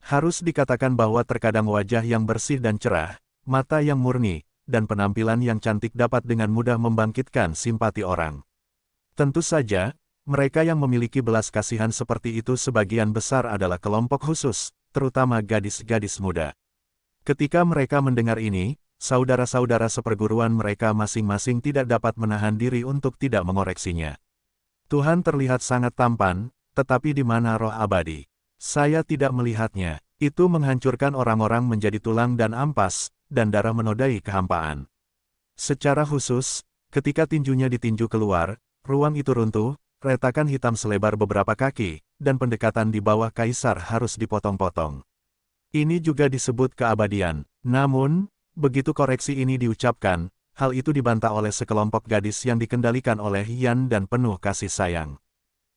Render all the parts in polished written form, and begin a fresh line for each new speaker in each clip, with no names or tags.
Harus dikatakan bahwa terkadang wajah yang bersih dan cerah, mata yang murni, dan penampilan yang cantik dapat dengan mudah membangkitkan simpati orang. Tentu saja, mereka yang memiliki belas kasihan seperti itu sebagian besar adalah kelompok khusus, terutama gadis-gadis muda. Ketika mereka mendengar ini, saudara-saudara seperguruan mereka masing-masing tidak dapat menahan diri untuk tidak mengoreksinya. Tuhan terlihat sangat tampan, tetapi di mana roh abadi? Saya tidak melihatnya. Itu menghancurkan orang-orang menjadi tulang dan ampas, dan darah menodai kehampaan. Secara khusus, ketika tinjunya ditinju keluar, ruang itu runtuh, retakan hitam selebar beberapa kaki, dan pendekatan di bawah kaisar harus dipotong-potong. Ini juga disebut keabadian. Namun, begitu koreksi ini diucapkan, hal itu dibantah oleh sekelompok gadis yang dikendalikan oleh Yan dan penuh kasih sayang.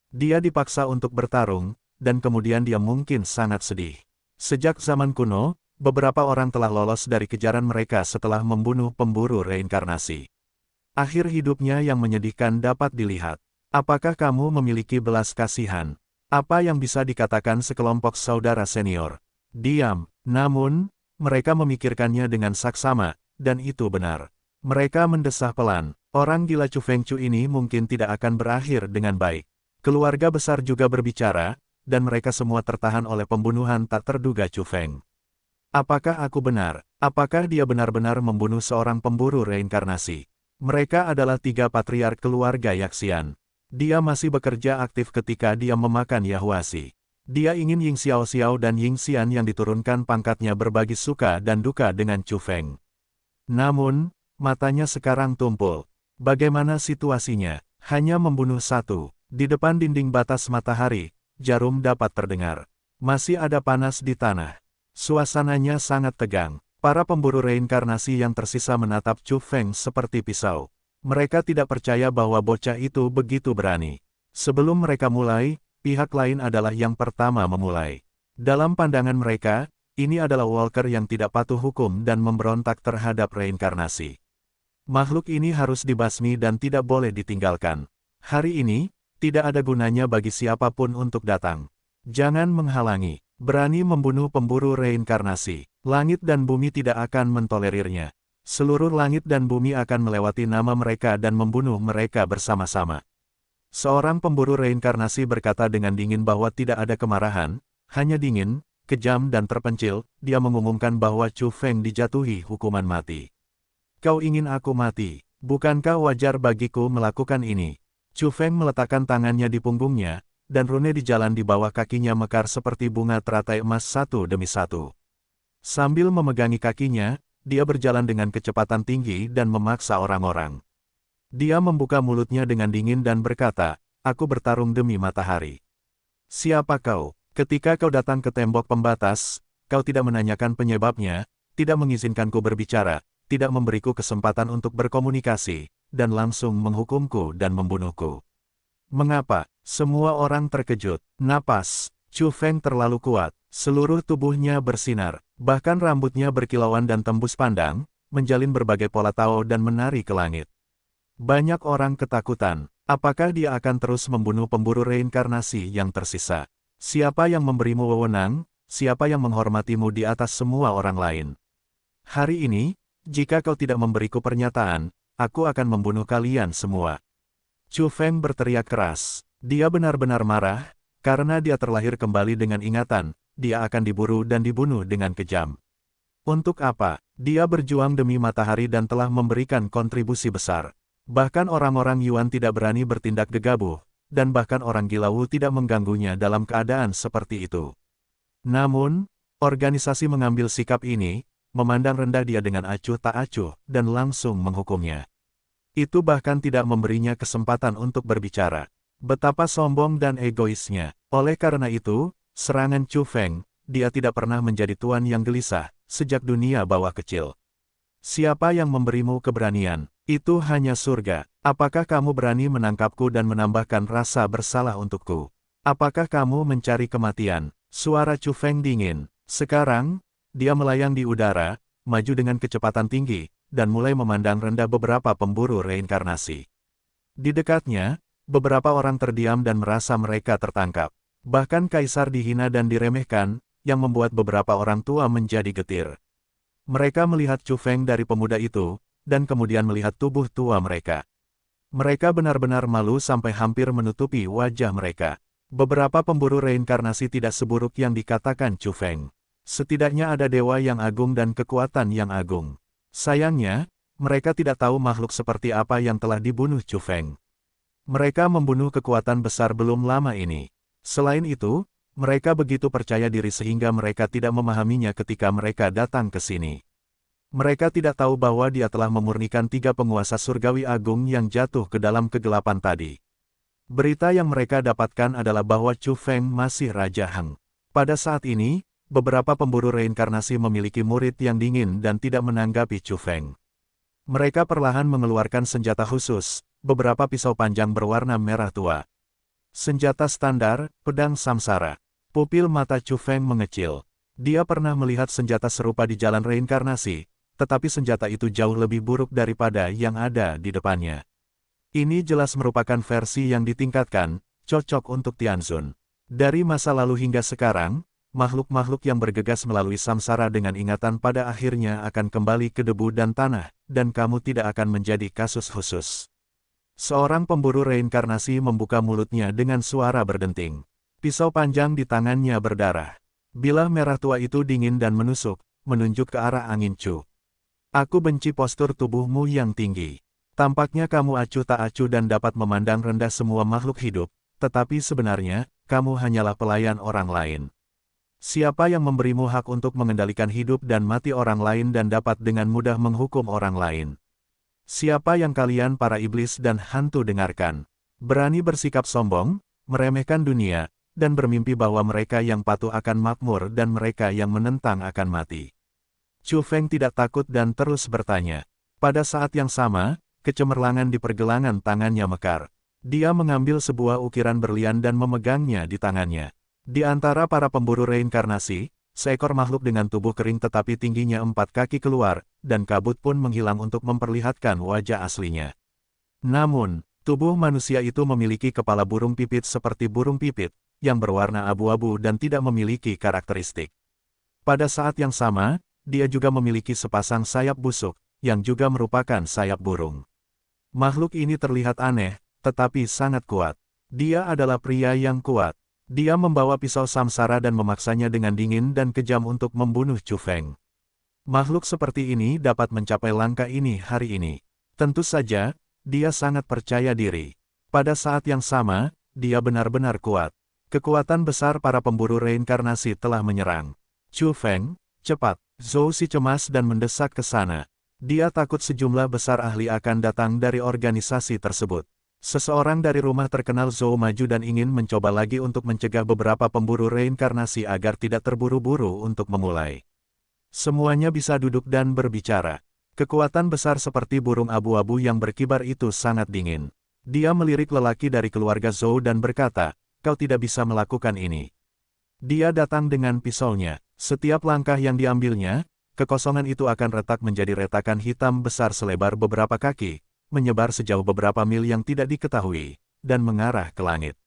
Dia dipaksa untuk bertarung, dan kemudian dia mungkin sangat sedih. Sejak zaman kuno, beberapa orang telah lolos dari kejaran mereka setelah membunuh pemburu reinkarnasi. Akhir hidupnya yang menyedihkan dapat dilihat. Apakah kamu memiliki belas kasihan? Apa yang bisa dikatakan sekelompok saudara senior? Diam, namun, mereka memikirkannya dengan saksama, dan itu benar. Mereka mendesah pelan. Orang gila Chu Fengchu ini mungkin tidak akan berakhir dengan baik. Keluarga besar juga berbicara, dan mereka semua tertahan oleh pembunuhan tak terduga Chu Feng. Apakah aku benar? Apakah dia benar-benar membunuh seorang pemburu reinkarnasi? Mereka adalah 3 patriark keluarga Yaxian. Dia masih bekerja aktif ketika dia memakan Yahuasi. Dia ingin Ying Xiao dan Ying Xian yang diturunkan pangkatnya berbagi suka dan duka dengan Chu Feng. Namun, matanya sekarang tumpul. Bagaimana situasinya? Hanya membunuh 1. Di depan dinding batas matahari, jarum dapat terdengar. Masih ada panas di tanah. Suasananya sangat tegang. Para pemburu reinkarnasi yang tersisa menatap Chu Feng seperti pisau. Mereka tidak percaya bahwa bocah itu begitu berani. Sebelum mereka mulai, pihak lain adalah yang pertama memulai. Dalam pandangan mereka, ini adalah walker yang tidak patuh hukum dan memberontak terhadap reinkarnasi. Makhluk ini harus dibasmi dan tidak boleh ditinggalkan. Hari ini, tidak ada gunanya bagi siapapun untuk datang. Jangan menghalangi. Berani membunuh pemburu reinkarnasi. Langit dan bumi tidak akan mentolerirnya. Seluruh langit dan bumi akan melewati nama mereka dan membunuh mereka bersama-sama. Seorang pemburu reinkarnasi berkata dengan dingin bahwa tidak ada kemarahan, hanya dingin, kejam dan terpencil. Dia mengumumkan bahwa Chu Feng dijatuhi hukuman mati. Kau ingin aku mati? Bukankah wajar bagiku melakukan ini? Chu Feng meletakkan tangannya di punggungnya, dan rune di jalan di bawah kakinya mekar seperti bunga teratai emas satu demi satu. Sambil memegangi kakinya, dia berjalan dengan kecepatan tinggi dan memaksa orang-orang. Dia membuka mulutnya dengan dingin dan berkata, "Aku bertarung demi matahari. Siapa kau? Ketika kau datang ke tembok pembatas, kau tidak menanyakan penyebabnya, tidak mengizinkanku berbicara, tidak memberiku kesempatan untuk berkomunikasi, dan langsung menghukumku dan membunuhku. Mengapa?" Semua orang terkejut. Napas Chu Feng terlalu kuat. Seluruh tubuhnya bersinar. Bahkan rambutnya berkilauan dan tembus pandang, menjalin berbagai pola tao dan menari ke langit. Banyak orang ketakutan. Apakah dia akan terus membunuh pemburu reinkarnasi yang tersisa? Siapa yang memberimu wewenang? Siapa yang menghormatimu di atas semua orang lain? Hari ini, jika kau tidak memberiku pernyataan, aku akan membunuh kalian semua. Chu Feng berteriak keras. Dia benar-benar marah, karena dia terlahir kembali dengan ingatan, dia akan diburu dan dibunuh dengan kejam. Untuk apa? Dia berjuang demi matahari dan telah memberikan kontribusi besar. Bahkan orang-orang Yuan tidak berani bertindak gegabah, dan bahkan orang gila Wu tidak mengganggunya dalam keadaan seperti itu. Namun, organisasi mengambil sikap ini, memandang rendah dia dengan acuh tak acuh, dan langsung menghukumnya. Itu bahkan tidak memberinya kesempatan untuk berbicara. Betapa sombong dan egoisnya. Oleh karena itu, serangan Chu Feng, dia tidak pernah menjadi tuan yang gelisah, sejak dunia bawah kecil. Siapa yang memberimu keberanian? Itu hanya surga. Apakah kamu berani menangkapku dan menambahkan rasa bersalah untukku? Apakah kamu mencari kematian? Suara Chu Feng dingin. Sekarang, dia melayang di udara, maju dengan kecepatan tinggi, dan mulai memandang rendah beberapa pemburu reinkarnasi. Di dekatnya, beberapa orang terdiam dan merasa mereka tertangkap. Bahkan kaisar dihina dan diremehkan, yang membuat beberapa orang tua menjadi getir. Mereka melihat Chu Feng dari pemuda itu, dan kemudian melihat tubuh tua mereka. Mereka benar-benar malu sampai hampir menutupi wajah mereka. Beberapa pemburu reinkarnasi tidak seburuk yang dikatakan Chu Feng. Setidaknya ada dewa yang agung dan kekuatan yang agung. Sayangnya, mereka tidak tahu makhluk seperti apa yang telah dibunuh Chu Feng. Mereka membunuh kekuatan besar belum lama ini. Selain itu, mereka begitu percaya diri sehingga mereka tidak memahaminya ketika mereka datang ke sini. Mereka tidak tahu bahwa dia telah memurnikan 3 penguasa surgawi agung yang jatuh ke dalam kegelapan tadi. Berita yang mereka dapatkan adalah bahwa Chu Feng masih Raja Heng. Pada saat ini, beberapa pemburu reinkarnasi memiliki murid yang dingin dan tidak menanggapi Chu Feng. Mereka perlahan mengeluarkan senjata khusus, beberapa pisau panjang berwarna merah tua. Senjata standar, pedang samsara. Pupil mata Chu Feng mengecil. Dia pernah melihat senjata serupa di jalan reinkarnasi, tetapi senjata itu jauh lebih buruk daripada yang ada di depannya. Ini jelas merupakan versi yang ditingkatkan, cocok untuk Tianzun. Dari masa lalu hingga sekarang, makhluk-makhluk yang bergegas melalui samsara dengan ingatan pada akhirnya akan kembali ke debu dan tanah, dan kamu tidak akan menjadi kasus khusus. Seorang pemburu reinkarnasi membuka mulutnya dengan suara berdenting. Pisau panjang di tangannya berdarah. Bilah merah tua itu dingin dan menusuk, menunjuk ke arah angin Chu. Aku benci postur tubuhmu yang tinggi. Tampaknya kamu acuh tak acuh dan dapat memandang rendah semua makhluk hidup, tetapi sebenarnya, kamu hanyalah pelayan orang lain. Siapa yang memberimu hak untuk mengendalikan hidup dan mati orang lain dan dapat dengan mudah menghukum orang lain? Siapa yang kalian para iblis dan hantu dengarkan? Berani bersikap sombong, meremehkan dunia, dan bermimpi bahwa mereka yang patuh akan makmur dan mereka yang menentang akan mati. Chu Feng tidak takut dan terus bertanya. Pada saat yang sama, kecemerlangan di pergelangan tangannya mekar. Dia mengambil sebuah ukiran berlian dan memegangnya di tangannya. Di antara para pemburu reinkarnasi, seekor makhluk dengan tubuh kering tetapi tingginya 4 kaki keluar, dan kabut pun menghilang untuk memperlihatkan wajah aslinya. Namun, tubuh manusia itu memiliki kepala burung pipit seperti burung pipit, yang berwarna abu-abu dan tidak memiliki karakteristik. Pada saat yang sama, dia juga memiliki sepasang sayap busuk, yang juga merupakan sayap burung. Makhluk ini terlihat aneh, tetapi sangat kuat. Dia adalah pria yang kuat. Dia membawa pisau samsara dan memaksanya dengan dingin dan kejam untuk membunuh Chu Feng. Makhluk seperti ini dapat mencapai langkah ini hari ini. Tentu saja, dia sangat percaya diri. Pada saat yang sama, dia benar-benar kuat. Kekuatan besar para pemburu reinkarnasi telah menyerang. Chu Feng, cepat. Zhou Si cemas dan mendesak ke sana. Dia takut sejumlah besar ahli akan datang dari organisasi tersebut. Seseorang dari rumah terkenal Zhou maju dan ingin mencoba lagi untuk mencegah beberapa pemburu reinkarnasi agar tidak terburu-buru untuk memulai. Semuanya bisa duduk dan berbicara. Kekuatan besar seperti burung abu-abu yang berkibar itu sangat dingin. Dia melirik lelaki dari keluarga Zhou dan berkata, "Kau tidak bisa melakukan ini." Dia datang dengan pisaunya. Setiap langkah yang diambilnya, kekosongan itu akan retak menjadi retakan hitam besar selebar beberapa kaki, menyebar sejauh beberapa mil yang tidak diketahui, dan mengarah ke langit.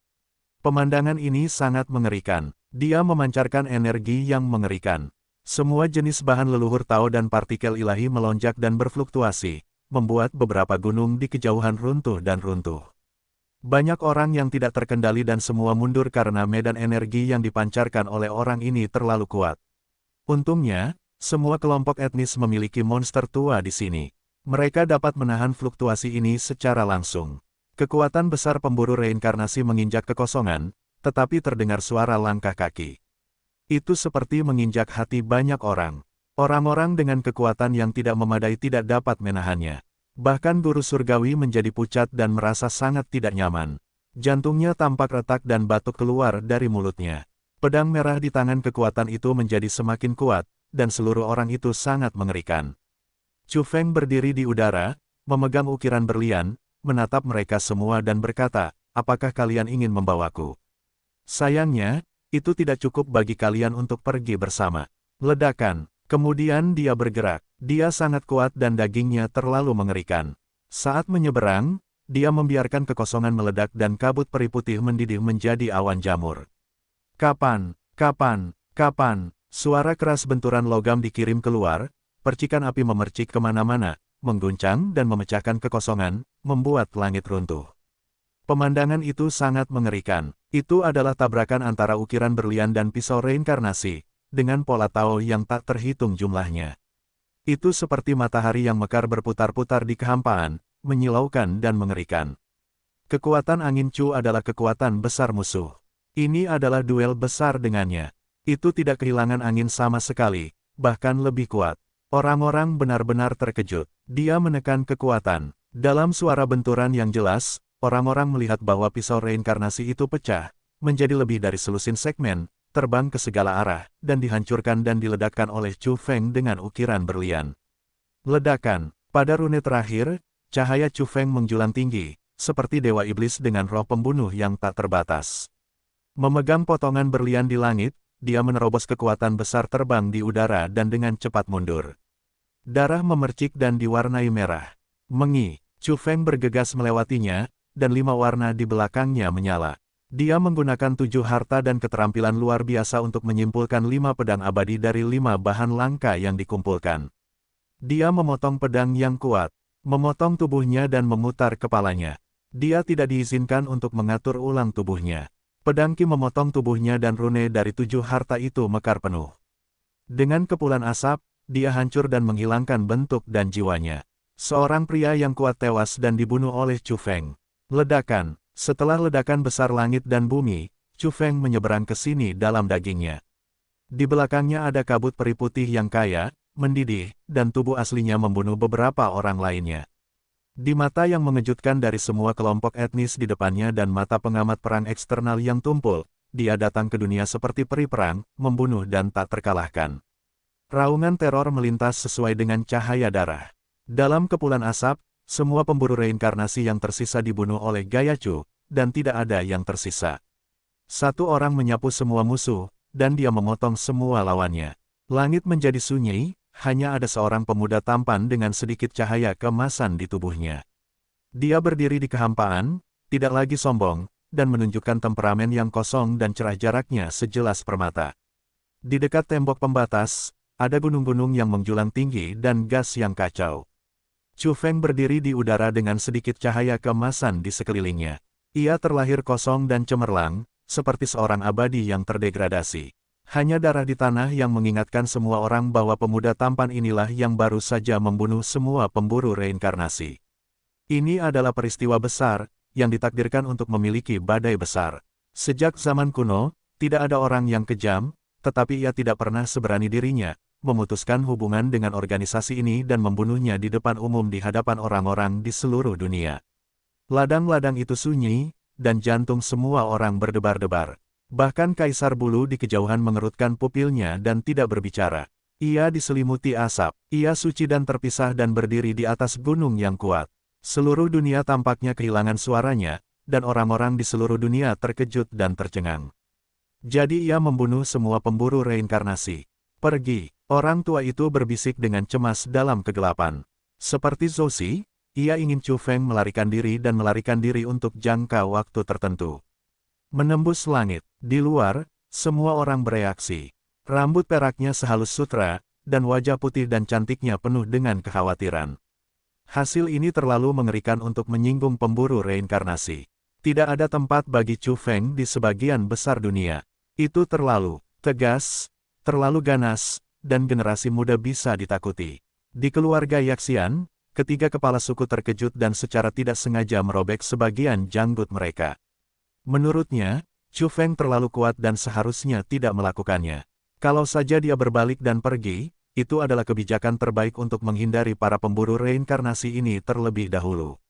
Pemandangan ini sangat mengerikan. Dia memancarkan energi yang mengerikan. Semua jenis bahan leluhur Tao dan partikel ilahi melonjak dan berfluktuasi, membuat beberapa gunung di kejauhan runtuh dan runtuh. Banyak orang yang tidak terkendali dan semua mundur karena medan energi yang dipancarkan oleh orang ini terlalu kuat. Untungnya, semua kelompok etnis memiliki monster tua di sini. Mereka dapat menahan fluktuasi ini secara langsung. Kekuatan besar pemburu reinkarnasi menginjak kekosongan, tetapi terdengar suara langkah kaki. Itu seperti menginjak hati banyak orang. Orang-orang dengan kekuatan yang tidak memadai tidak dapat menahannya. Bahkan guru surgawi menjadi pucat dan merasa sangat tidak nyaman. Jantungnya tampak retak dan batuk keluar dari mulutnya. Pedang merah di tangan kekuatan itu menjadi semakin kuat, dan seluruh orang itu sangat mengerikan. Chu Feng berdiri di udara, memegang ukiran berlian, menatap mereka semua dan berkata, "Apakah kalian ingin membawaku?" Sayangnya, itu tidak cukup bagi kalian untuk pergi bersama. Ledakan. Kemudian dia bergerak. Dia sangat kuat dan dagingnya terlalu mengerikan. Saat menyeberang, dia membiarkan kekosongan meledak dan kabut peri putih mendidih menjadi awan jamur. Kapan? Kapan? Suara keras benturan logam dikirim keluar, percikan api memercik kemana-mana, mengguncang dan memecahkan kekosongan, membuat langit runtuh. Pemandangan itu sangat mengerikan. Itu adalah tabrakan antara ukiran berlian dan pisau reinkarnasi, dengan pola Tao yang tak terhitung jumlahnya. Itu seperti matahari yang mekar berputar-putar di kehampaan, menyilaukan dan mengerikan. Kekuatan angin Chu adalah kekuatan besar musuh. Ini adalah duel besar dengannya. Itu tidak kehilangan angin sama sekali, bahkan lebih kuat. Orang-orang benar-benar terkejut. Dia menekan kekuatan. Dalam suara benturan yang jelas, orang-orang melihat bahwa pisau reinkarnasi itu pecah, menjadi lebih dari selusin segmen, terbang ke segala arah, dan dihancurkan dan diledakkan oleh Chu Feng dengan ukiran berlian. Ledakan. Pada rune terakhir, cahaya Chu Feng menjulang tinggi, seperti dewa iblis dengan roh pembunuh yang tak terbatas. Memegang potongan berlian di langit, dia menerobos kekuatan besar terbang di udara dan dengan cepat mundur. Darah memercik dan diwarnai merah. Mengi, Chu Feng bergegas melewatinya, dan 5 warna di belakangnya menyala. Dia menggunakan 7 harta dan keterampilan luar biasa untuk menyimpulkan 5 pedang abadi dari 5 bahan langka yang dikumpulkan. Dia memotong pedang yang kuat, memotong tubuhnya dan memutar kepalanya. Dia tidak diizinkan untuk mengatur ulang tubuhnya. Pedang Qi memotong tubuhnya dan rune dari 7 harta itu mekar penuh. Dengan kepulan asap, dia hancur dan menghilangkan bentuk dan jiwanya. Seorang pria yang kuat tewas dan dibunuh oleh Chu Feng. Ledakan. Setelah ledakan besar langit dan bumi, Chu Feng menyeberang ke sini dalam dagingnya. Di belakangnya ada kabut peri putih yang kaya, mendidih, dan tubuh aslinya membunuh beberapa orang lainnya. Di mata yang mengejutkan dari semua kelompok etnis di depannya dan mata pengamat perang eksternal yang tumpul, dia datang ke dunia seperti peri perang, membunuh dan tak terkalahkan. Raungan teror melintas sesuai dengan cahaya darah. Dalam kepulan asap, semua pemburu reinkarnasi yang tersisa dibunuh oleh Gaya Chu, dan tidak ada yang tersisa. Satu orang menyapu semua musuh, dan dia memotong semua lawannya. Langit menjadi sunyi, hanya ada seorang pemuda tampan dengan sedikit cahaya keemasan di tubuhnya. Dia berdiri di kehampaan, tidak lagi sombong, dan menunjukkan temperamen yang kosong dan cerah jaraknya sejelas permata. Di dekat tembok pembatas, ada gunung-gunung yang menjulang tinggi dan gas yang kacau. Chu Feng berdiri di udara dengan sedikit cahaya keemasan di sekelilingnya. Ia terlahir kosong dan cemerlang, seperti seorang abadi yang terdegradasi. Hanya darah di tanah yang mengingatkan semua orang bahwa pemuda tampan inilah yang baru saja membunuh semua pemburu reinkarnasi. Ini adalah peristiwa besar, yang ditakdirkan untuk memiliki badai besar. Sejak zaman kuno, tidak ada orang yang kejam, tetapi ia tidak pernah seberani dirinya, memutuskan hubungan dengan organisasi ini dan membunuhnya di depan umum di hadapan orang-orang di seluruh dunia. Ladang-ladang itu sunyi, dan jantung semua orang berdebar-debar. Bahkan Kaisar Bulu di kejauhan mengerutkan pupilnya dan tidak berbicara. Ia diselimuti asap, ia suci dan terpisah dan berdiri di atas gunung yang kuat. Seluruh dunia tampaknya kehilangan suaranya, dan orang-orang di seluruh dunia terkejut dan tercengang. Jadi ia membunuh semua pemburu reinkarnasi. Pergi, orang tua itu berbisik dengan cemas dalam kegelapan. Seperti Zoshi, ia ingin Chu Feng melarikan diri dan melarikan diri untuk jangka waktu tertentu. Menembus langit, di luar, semua orang bereaksi. Rambut peraknya sehalus sutra, dan wajah putih dan cantiknya penuh dengan kekhawatiran. Hasil ini terlalu mengerikan untuk menyinggung pemburu reinkarnasi. Tidak ada tempat bagi Chu Feng di sebagian besar dunia. Itu terlalu tegas, terlalu ganas, dan generasi muda bisa ditakuti. Di keluarga Yaxian, ketiga kepala suku terkejut dan secara tidak sengaja merobek sebagian janggut mereka. Menurutnya, Chu Feng terlalu kuat dan seharusnya tidak melakukannya. Kalau saja dia berbalik dan pergi, itu adalah kebijakan terbaik untuk menghindari para pemburu reinkarnasi ini terlebih dahulu.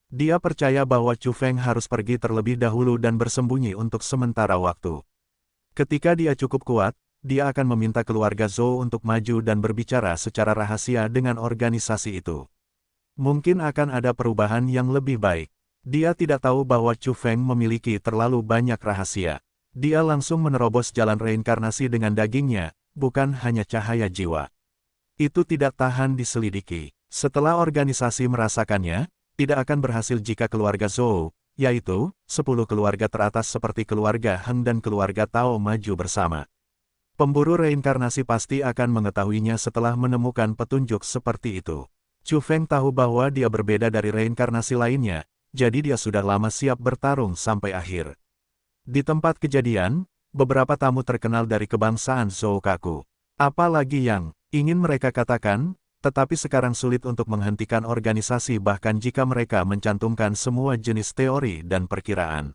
Dia percaya bahwa Chu Feng harus pergi terlebih dahulu dan bersembunyi untuk sementara waktu. Ketika dia cukup kuat, dia akan meminta keluarga Zhou untuk maju dan berbicara secara rahasia dengan organisasi itu. Mungkin akan ada perubahan yang lebih baik. Dia tidak tahu bahwa Chu Feng memiliki terlalu banyak rahasia. Dia langsung menerobos jalan reinkarnasi dengan dagingnya, bukan hanya cahaya jiwa. Itu tidak tahan diselidiki. Setelah organisasi merasakannya, tidak akan berhasil jika keluarga Zhou, yaitu 10 keluarga teratas seperti keluarga Heng dan keluarga Tao maju bersama. Pemburu reinkarnasi pasti akan mengetahuinya setelah menemukan petunjuk seperti itu. Chu Feng tahu bahwa dia berbeda dari reinkarnasi lainnya, jadi dia sudah lama siap bertarung sampai akhir. Di tempat kejadian, beberapa tamu terkenal dari kebangsaan Zhoukaku. Apalagi yang ingin mereka katakan, tetapi sekarang sulit untuk menghentikan organisasi bahkan jika mereka mencantumkan semua jenis teori dan perkiraan.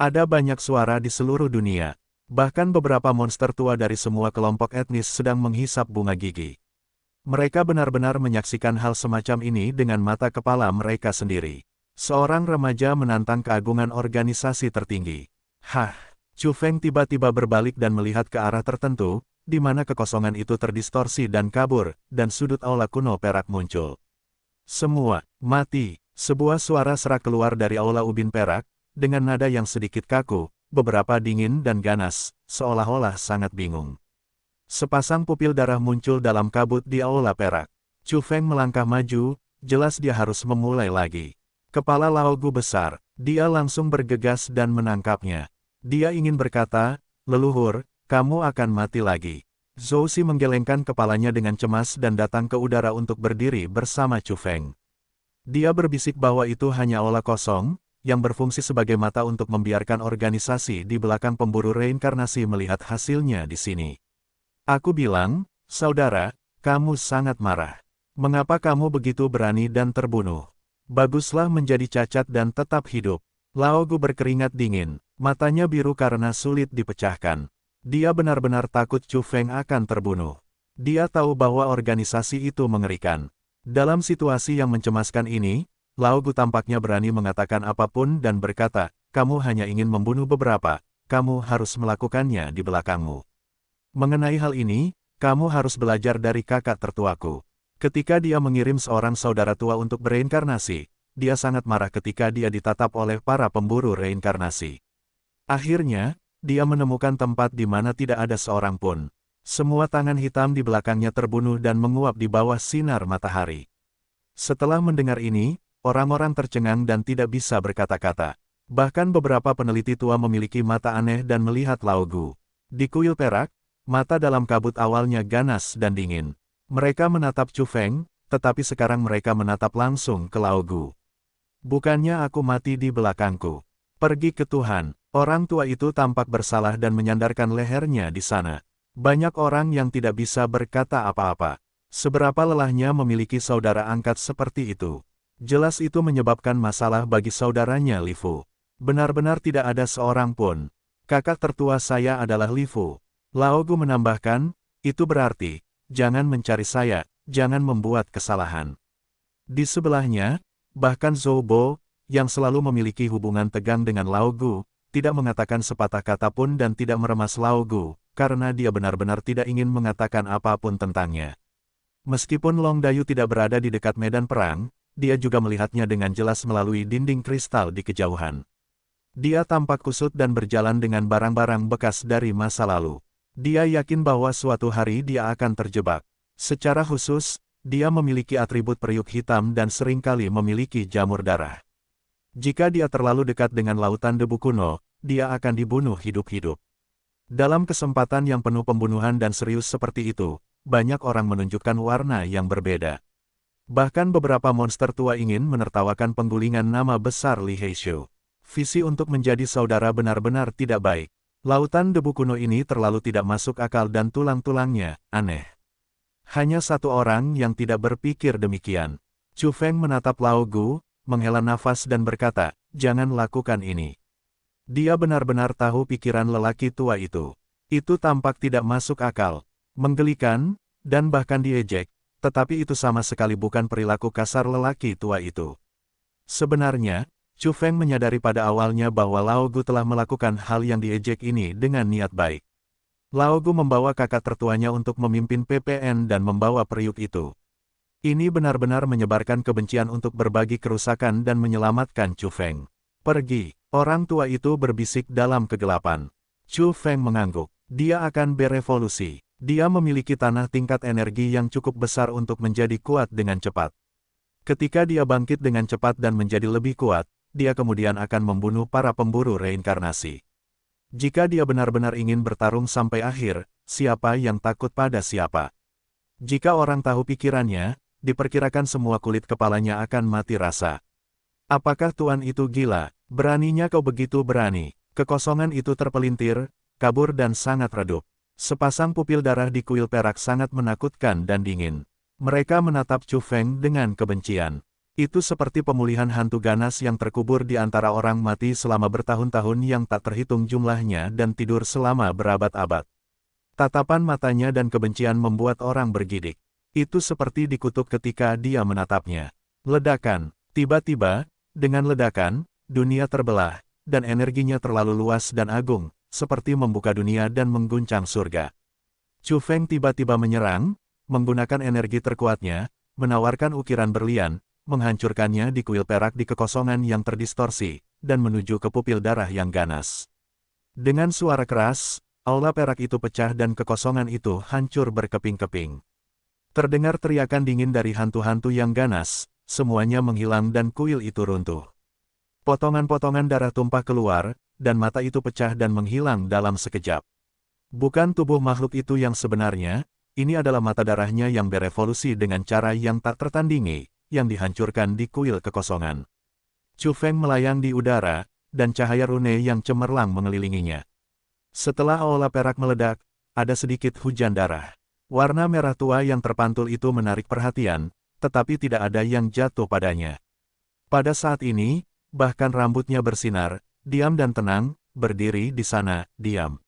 Ada banyak suara di seluruh dunia. Bahkan beberapa monster tua dari semua kelompok etnis sedang menghisap bunga gigi. Mereka benar-benar menyaksikan hal semacam ini dengan mata kepala mereka sendiri. Seorang remaja menantang keagungan organisasi tertinggi. Hah, Chu Feng tiba-tiba berbalik dan melihat ke arah tertentu, di mana kekosongan itu terdistorsi dan kabur, dan sudut aula kuno perak muncul. Semua, mati, sebuah suara serak keluar dari aula ubin perak, dengan nada yang sedikit kaku, beberapa dingin dan ganas, seolah-olah sangat bingung. Sepasang pupil darah muncul dalam kabut di aula perak. Chu Feng melangkah maju, jelas dia harus memulai lagi. Kepala Lao Gu besar, dia langsung bergegas dan menangkapnya. Dia ingin berkata, "Leluhur, kamu akan mati lagi." Zhou Si menggelengkan kepalanya dengan cemas dan datang ke udara untuk berdiri bersama Chu Feng. Dia berbisik bahwa itu hanya aula kosong, yang berfungsi sebagai mata untuk membiarkan organisasi di belakang pemburu reinkarnasi melihat hasilnya di sini. Aku bilang, saudara, kamu sangat marah. Mengapa kamu begitu berani dan terbunuh? Baguslah menjadi cacat dan tetap hidup. Lao Gu berkeringat dingin, matanya biru karena sulit dipecahkan. Dia benar-benar takut Chu Feng akan terbunuh. Dia tahu bahwa organisasi itu mengerikan. Dalam situasi yang mencemaskan ini, Lao Gu tampaknya berani mengatakan apapun dan berkata, "Kamu hanya ingin membunuh beberapa, kamu harus melakukannya di belakangmu. Mengenai hal ini, kamu harus belajar dari kakak tertuaku." Ketika dia mengirim seorang saudara tua untuk bereinkarnasi, dia sangat marah ketika dia ditatap oleh para pemburu reinkarnasi. Akhirnya, dia menemukan tempat di mana tidak ada seorang pun. Semua tangan hitam di belakangnya terbunuh dan menguap di bawah sinar matahari. Setelah mendengar ini, orang-orang tercengang dan tidak bisa berkata-kata. Bahkan beberapa peneliti tua memiliki mata aneh dan melihat Lao Gu. Di kuil perak, mata dalam kabut awalnya ganas dan dingin. Mereka menatap Chu Feng, tetapi sekarang mereka menatap langsung ke Lao Gu. "Bukannya aku mati di belakangku. Pergi ke Tuhan." Orang tua itu tampak bersalah dan menyandarkan lehernya di sana. Banyak orang yang tidak bisa berkata apa-apa. Seberapa lelahnya memiliki saudara angkat seperti itu. Jelas itu menyebabkan masalah bagi saudaranya Li Fu. Benar-benar tidak ada seorang pun. "Kakak tertua saya adalah Li Fu." Lao Gu menambahkan, "Itu berarti, jangan mencari saya, jangan membuat kesalahan." Di sebelahnya, bahkan Zhou Bo, yang selalu memiliki hubungan tegang dengan Lao Gu, tidak mengatakan sepatah kata pun dan tidak meremas Lao Gu, karena dia benar-benar tidak ingin mengatakan apapun tentangnya. Meskipun Long Dayu tidak berada di dekat medan perang, dia juga melihatnya dengan jelas melalui dinding kristal di kejauhan. Dia tampak kusut dan berjalan dengan barang-barang bekas dari masa lalu. Dia yakin bahwa suatu hari dia akan terjebak. Secara khusus, dia memiliki atribut periuk hitam dan seringkali memiliki jamur darah. Jika dia terlalu dekat dengan lautan debu kuno, dia akan dibunuh hidup-hidup. Dalam kesempatan yang penuh pembunuhan dan serius seperti itu, banyak orang menunjukkan warna yang berbeda. Bahkan beberapa monster tua ingin menertawakan penggulingan nama besar Li Heishu. Visi untuk menjadi saudara benar-benar tidak baik. Lautan debu kuno ini terlalu tidak masuk akal dan tulang-tulangnya aneh. Hanya satu orang yang tidak berpikir demikian. Chu Feng menatap Lao Gu, menghela nafas dan berkata, "Jangan lakukan ini." Dia benar-benar tahu pikiran lelaki tua itu. Itu tampak tidak masuk akal, menggelikan, dan bahkan diejek, tetapi itu sama sekali bukan perilaku kasar lelaki tua itu. Sebenarnya, Chu Feng menyadari pada awalnya bahwa Lao Gu telah melakukan hal yang diejek ini dengan niat baik. Lao Gu membawa kakak tertuanya untuk memimpin PPN dan membawa periuk itu. Ini benar-benar menyebarkan kebencian untuk berbagi kerusakan dan menyelamatkan Chu Feng. "Pergi," orang tua itu berbisik dalam kegelapan. Chu Feng mengangguk. Dia akan berevolusi. Dia memiliki tanah tingkat energi yang cukup besar untuk menjadi kuat dengan cepat. Ketika dia bangkit dengan cepat dan menjadi lebih kuat, dia kemudian akan membunuh para pemburu reinkarnasi. Jika dia benar-benar ingin bertarung sampai akhir, siapa yang takut pada siapa. Jika orang tahu pikirannya, diperkirakan semua kulit kepalanya akan mati rasa. Apakah tuan itu gila? Beraninya kau begitu berani. Kekosongan itu terpelintir, kabur dan sangat redup. Sepasang pupil darah di kuil perak sangat menakutkan dan dingin. Mereka menatap Chu Feng dengan kebencian. Itu seperti pemulihan hantu ganas yang terkubur di antara orang mati selama bertahun-tahun yang tak terhitung jumlahnya dan tidur selama berabad-abad. Tatapan matanya dan kebencian membuat orang bergidik. Itu seperti dikutuk ketika dia menatapnya. Ledakan. Tiba-tiba, dengan ledakan, dunia terbelah, dan energinya terlalu luas dan agung, seperti membuka dunia dan mengguncang surga. Chu Feng tiba-tiba menyerang, menggunakan energi terkuatnya, menawarkan ukiran berlian, menghancurkannya di kuil perak di kekosongan yang terdistorsi, dan menuju ke pupil darah yang ganas. Dengan suara keras, aula perak itu pecah dan kekosongan itu hancur berkeping-keping. Terdengar teriakan dingin dari hantu-hantu yang ganas, semuanya menghilang dan kuil itu runtuh. Potongan-potongan darah tumpah keluar, dan mata itu pecah dan menghilang dalam sekejap. Bukan tubuh makhluk itu yang sebenarnya, ini adalah mata darahnya yang berevolusi dengan cara yang tak tertandingi, yang dihancurkan di kuil kekosongan. Chu Feng melayang di udara, dan cahaya rune yang cemerlang mengelilinginya. Setelah aula perak meledak, ada sedikit hujan darah. Warna merah tua yang terpantul itu menarik perhatian, tetapi tidak ada yang jatuh padanya. Pada saat ini, bahkan rambutnya bersinar, diam dan tenang, berdiri di sana, diam.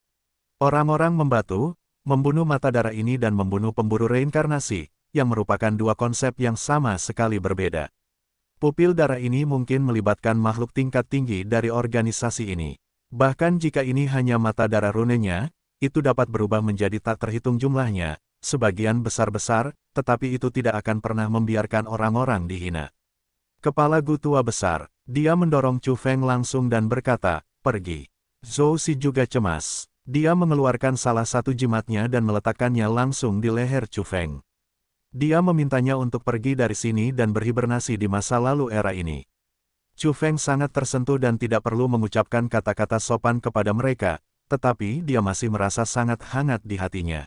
Orang-orang membatu, membunuh mata darah ini dan membunuh pemburu reinkarnasi, yang merupakan dua konsep yang sama sekali berbeda. Pupil darah ini mungkin melibatkan makhluk tingkat tinggi dari organisasi ini. Bahkan jika ini hanya mata darah runenya, itu dapat berubah menjadi tak terhitung jumlahnya, sebagian besar-besar, tetapi itu tidak akan pernah membiarkan orang-orang dihina. Kepala Gu tua besar, dia mendorong Chu Feng langsung dan berkata, pergi. Zhou Si juga cemas. Dia mengeluarkan salah satu jimatnya dan meletakkannya langsung di leher Chu Feng. Dia memintanya untuk pergi dari sini dan berhibernasi di masa lalu era ini. Chu Feng sangat tersentuh dan tidak perlu mengucapkan kata-kata sopan kepada mereka, tetapi dia masih merasa sangat hangat di hatinya.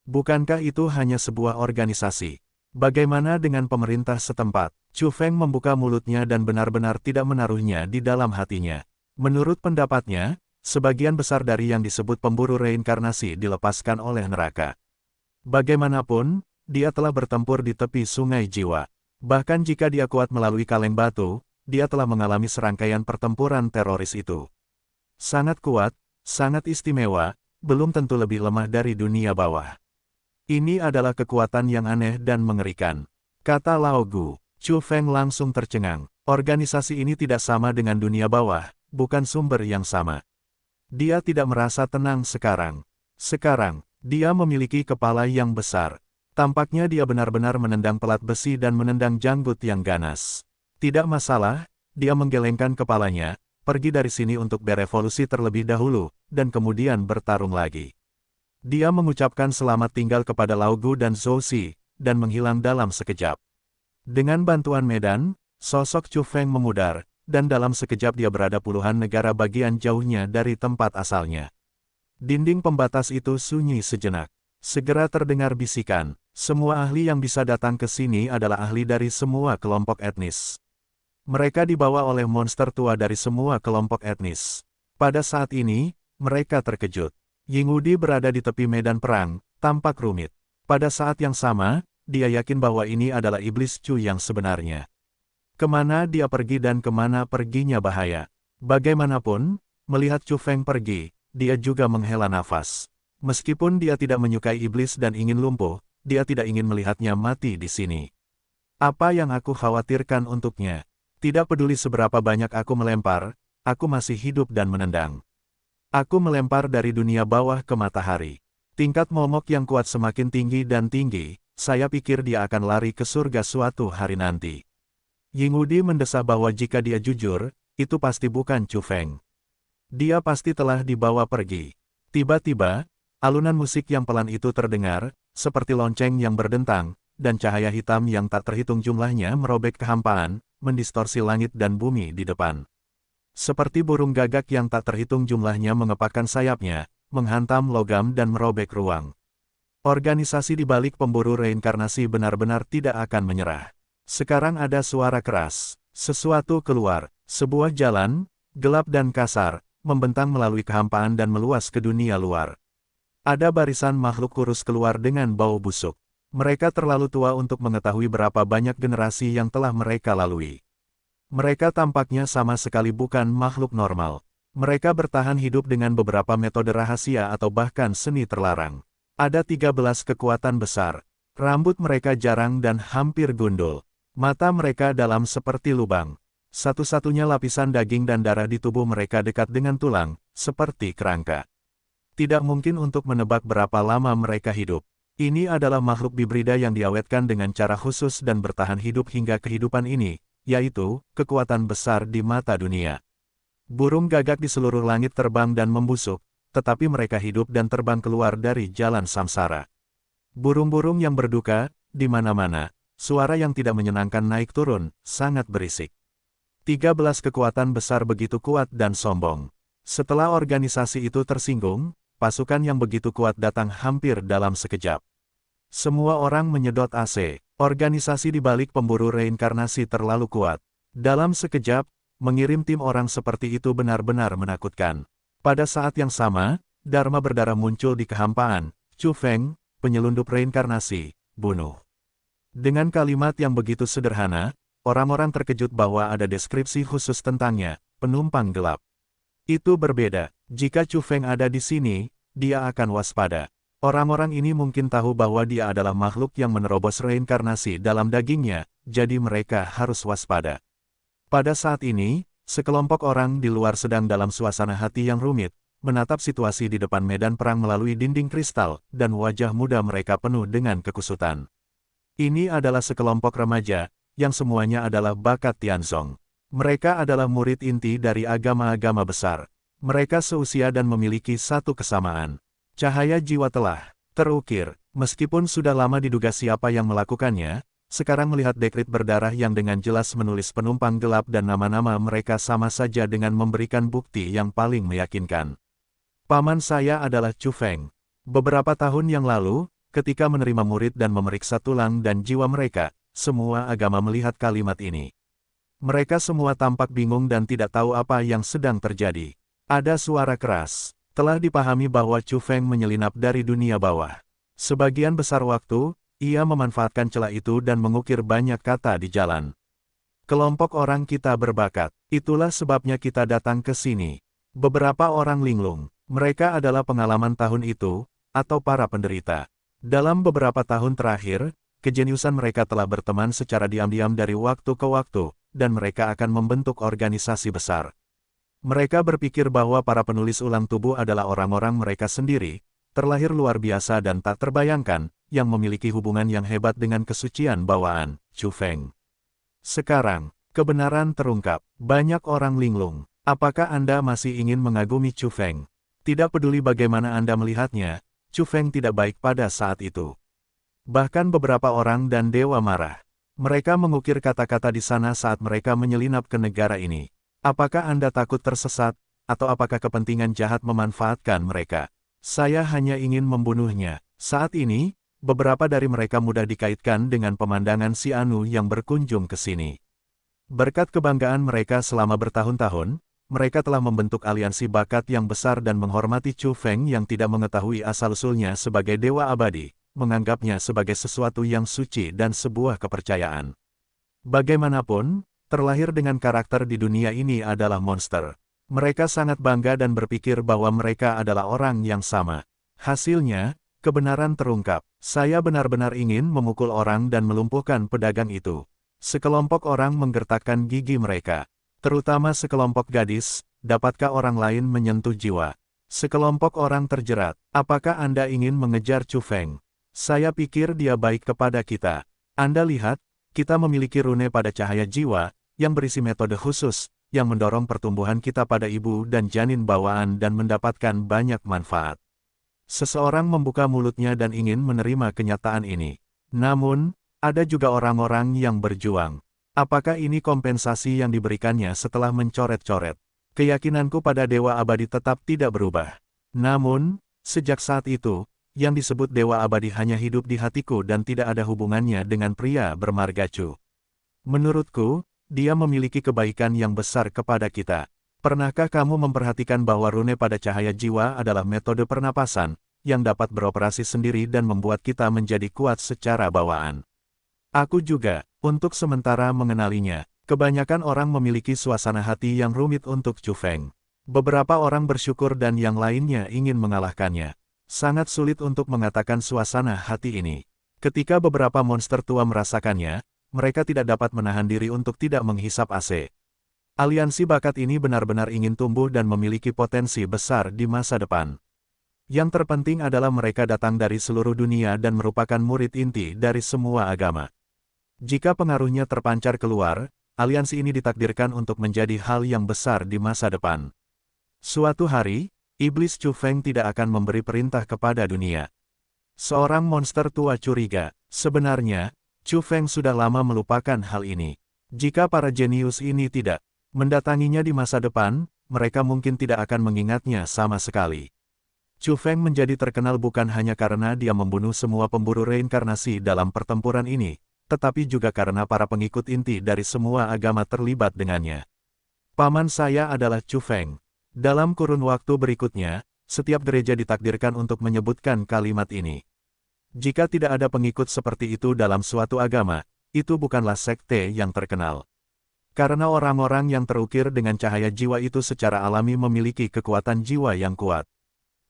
Bukankah itu hanya sebuah organisasi? Bagaimana dengan pemerintah setempat? Chu Feng membuka mulutnya dan benar-benar tidak menaruhnya di dalam hatinya. Menurut pendapatnya, sebagian besar dari yang disebut pemburu reinkarnasi dilepaskan oleh neraka. Bagaimanapun, dia telah bertempur di tepi sungai jiwa. Bahkan jika dia kuat melalui kaleng batu, dia telah mengalami serangkaian pertempuran teroris itu. Sangat kuat, sangat istimewa, belum tentu lebih lemah dari dunia bawah. Ini adalah kekuatan yang aneh dan mengerikan, kata Lao Gu. Chu Feng langsung tercengang. Organisasi ini tidak sama dengan dunia bawah, bukan sumber yang sama. Dia tidak merasa tenang sekarang. Sekarang, dia memiliki kepala yang besar. Tampaknya dia benar-benar menendang pelat besi dan menendang janggut yang ganas. Tidak masalah, dia menggelengkan kepalanya, pergi dari sini untuk berevolusi terlebih dahulu, dan kemudian bertarung lagi. Dia mengucapkan selamat tinggal kepada Lao Gu dan Zhou Si, dan menghilang dalam sekejap. Dengan bantuan medan, sosok Chu Feng memudar, dan dalam sekejap dia berada puluhan negara bagian jauhnya dari tempat asalnya. Dinding pembatas itu sunyi sejenak. Segera terdengar bisikan, semua ahli yang bisa datang ke sini adalah ahli dari semua kelompok etnis. Mereka dibawa oleh monster tua dari semua kelompok etnis. Pada saat ini, mereka terkejut. Yingudi berada di tepi medan perang, tampak rumit. Pada saat yang sama, dia yakin bahwa ini adalah iblis Chu yang sebenarnya. Kemana dia pergi dan kemana perginya bahaya. Bagaimanapun, melihat Chu Feng pergi, dia juga menghela nafas. Meskipun dia tidak menyukai iblis dan ingin lumpuh, dia tidak ingin melihatnya mati di sini. Apa yang aku khawatirkan untuknya? Tidak peduli seberapa banyak aku melempar, aku masih hidup dan menendang. Aku melempar dari dunia bawah ke matahari. Tingkat momok yang kuat semakin tinggi dan tinggi, saya pikir dia akan lari ke surga suatu hari nanti. Yingudi mendesah bahwa jika dia jujur, itu pasti bukan Chu Feng. Dia pasti telah dibawa pergi. Tiba-tiba, alunan musik yang pelan itu terdengar, seperti lonceng yang berdentang, dan cahaya hitam yang tak terhitung jumlahnya merobek kehampaan, mendistorsi langit dan bumi di depan. Seperti burung gagak yang tak terhitung jumlahnya mengepakkan sayapnya, menghantam logam dan merobek ruang. Organisasi di balik pemburu reinkarnasi benar-benar tidak akan menyerah. Sekarang ada suara keras. Sesuatu keluar. Sebuah jalan, gelap dan kasar, membentang melalui kehampaan dan meluas ke dunia luar. Ada barisan makhluk kurus keluar dengan bau busuk. Mereka terlalu tua untuk mengetahui berapa banyak generasi yang telah mereka lalui. Mereka tampaknya sama sekali bukan makhluk normal. Mereka bertahan hidup dengan beberapa metode rahasia atau bahkan seni terlarang. Ada 13 kekuatan besar. Rambut mereka jarang dan hampir gundul. Mata mereka dalam seperti lubang. Satu-satunya lapisan daging dan darah di tubuh mereka dekat dengan tulang, seperti kerangka. Tidak mungkin untuk menebak berapa lama mereka hidup. Ini adalah makhluk bibrida yang diawetkan dengan cara khusus dan bertahan hidup hingga kehidupan ini, yaitu kekuatan besar di mata dunia. Burung gagak di seluruh langit terbang dan membusuk, tetapi mereka hidup dan terbang keluar dari jalan samsara. Burung-burung yang berduka, di mana-mana, suara yang tidak menyenangkan naik turun, sangat berisik. 13 kekuatan besar begitu kuat dan sombong. Setelah organisasi itu tersinggung, pasukan yang begitu kuat datang hampir dalam sekejap. Semua orang menyedot AC. Organisasi di balik pemburu reinkarnasi terlalu kuat. Dalam sekejap, mengirim tim orang seperti itu benar-benar menakutkan. Pada saat yang sama, Dharma berdarah muncul di kehampaan. Chu Feng, penyelundup reinkarnasi, bunuh. Dengan kalimat yang begitu sederhana, orang-orang terkejut bahwa ada deskripsi khusus tentangnya, penumpang gelap. Itu berbeda. Jika Chu Feng ada di sini, dia akan waspada. Orang-orang ini mungkin tahu bahwa dia adalah makhluk yang menerobos reinkarnasi dalam dagingnya, jadi mereka harus waspada. Pada saat ini, sekelompok orang di luar sedang dalam suasana hati yang rumit, menatap situasi di depan medan perang melalui dinding kristal, dan wajah muda mereka penuh dengan kekusutan. Ini adalah sekelompok remaja, yang semuanya adalah bakat Tianzong. Mereka adalah murid inti dari agama-agama besar. Mereka seusia dan memiliki satu kesamaan. Cahaya jiwa telah terukir, meskipun sudah lama diduga siapa yang melakukannya. Sekarang melihat dekrit berdarah yang dengan jelas menulis penumpang gelap dan nama-nama mereka sama saja dengan memberikan bukti yang paling meyakinkan. Paman saya adalah Chu Feng. Beberapa tahun yang lalu, ketika menerima murid dan memeriksa tulang dan jiwa mereka, semua agama melihat kalimat ini. Mereka semua tampak bingung dan tidak tahu apa yang sedang terjadi. Ada suara keras. Telah dipahami bahwa Chu Feng menyelinap dari dunia bawah. Sebagian besar waktu, ia memanfaatkan celah itu dan mengukir banyak kata di jalan. Kelompok orang kita berbakat. Itulah sebabnya kita datang ke sini. Beberapa orang linglung. Mereka adalah pengalaman tahun itu, atau para penderita. Dalam beberapa tahun terakhir, kejeniusan mereka telah berteman secara diam-diam dari waktu ke waktu, dan mereka akan membentuk organisasi besar. Mereka berpikir bahwa para penulis ulang tubuh adalah orang-orang mereka sendiri, terlahir luar biasa dan tak terbayangkan, yang memiliki hubungan yang hebat dengan kesucian bawaan, Chu Feng. Sekarang, kebenaran terungkap. Banyak orang linglung. Apakah Anda masih ingin mengagumi Chu Feng? Tidak peduli bagaimana Anda melihatnya, Chu Feng tidak baik pada saat itu. Bahkan beberapa orang dan dewa marah. Mereka mengukir kata-kata di sana saat mereka menyelinap ke negara ini. Apakah Anda takut tersesat, atau apakah kepentingan jahat memanfaatkan mereka? Saya hanya ingin membunuhnya. Saat ini, beberapa dari mereka mudah dikaitkan dengan pemandangan si Anu yang berkunjung ke sini. Berkat kebanggaan mereka selama bertahun-tahun, mereka telah membentuk aliansi bakat yang besar dan menghormati Chu Feng yang tidak mengetahui asal-usulnya sebagai dewa abadi, menganggapnya sebagai sesuatu yang suci dan sebuah kepercayaan. Bagaimanapun, terlahir dengan karakter di dunia ini adalah monster. Mereka sangat bangga dan berpikir bahwa mereka adalah orang yang sama. Hasilnya, kebenaran terungkap. Saya benar-benar ingin memukul orang dan melumpuhkan pedagang itu. Sekelompok orang menggertakkan gigi mereka. Terutama sekelompok gadis, dapatkah orang lain menyentuh jiwa? Sekelompok orang terjerat. Apakah Anda ingin mengejar Chu Feng? Saya pikir dia baik kepada kita. Anda lihat, kita memiliki rune pada cahaya jiwa, yang berisi metode khusus, yang mendorong pertumbuhan kita pada ibu dan janin bawaan dan mendapatkan banyak manfaat. Seseorang membuka mulutnya dan ingin menerima kenyataan ini. Namun, ada juga orang-orang yang berjuang. Apakah ini kompensasi yang diberikannya setelah mencoret-coret? Keyakinanku pada Dewa Abadi tetap tidak berubah. Namun, sejak saat itu, yang disebut Dewa Abadi hanya hidup di hatiku dan tidak ada hubungannya dengan pria bermarga Chu. Menurutku, dia memiliki kebaikan yang besar kepada kita. Pernahkah kamu memperhatikan bahwa rune pada cahaya jiwa adalah metode pernapasan, yang dapat beroperasi sendiri dan membuat kita menjadi kuat secara bawaan? Aku juga, untuk sementara mengenalinya, kebanyakan orang memiliki suasana hati yang rumit untuk Chu Feng. Beberapa orang bersyukur dan yang lainnya ingin mengalahkannya. Sangat sulit untuk mengatakan suasana hati ini. Ketika beberapa monster tua merasakannya, mereka tidak dapat menahan diri untuk tidak menghisap AC. Aliansi bakat ini benar-benar ingin tumbuh dan memiliki potensi besar di masa depan. Yang terpenting adalah mereka datang dari seluruh dunia dan merupakan murid inti dari semua agama. Jika pengaruhnya terpancar keluar, aliansi ini ditakdirkan untuk menjadi hal yang besar di masa depan. Suatu hari, Iblis Chu Feng tidak akan memberi perintah kepada dunia. Seorang monster tua curiga, sebenarnya, Chu Feng sudah lama melupakan hal ini. Jika para jenius ini tidak mendatanginya di masa depan, mereka mungkin tidak akan mengingatnya sama sekali. Chu Feng menjadi terkenal bukan hanya karena dia membunuh semua pemburu reinkarnasi dalam pertempuran ini, tetapi juga karena para pengikut inti dari semua agama terlibat dengannya. Paman saya adalah Chu Feng. Dalam kurun waktu berikutnya, setiap gereja ditakdirkan untuk menyebutkan kalimat ini. Jika tidak ada pengikut seperti itu dalam suatu agama, itu bukanlah sekte yang terkenal. Karena orang-orang yang terukir dengan cahaya jiwa itu secara alami memiliki kekuatan jiwa yang kuat.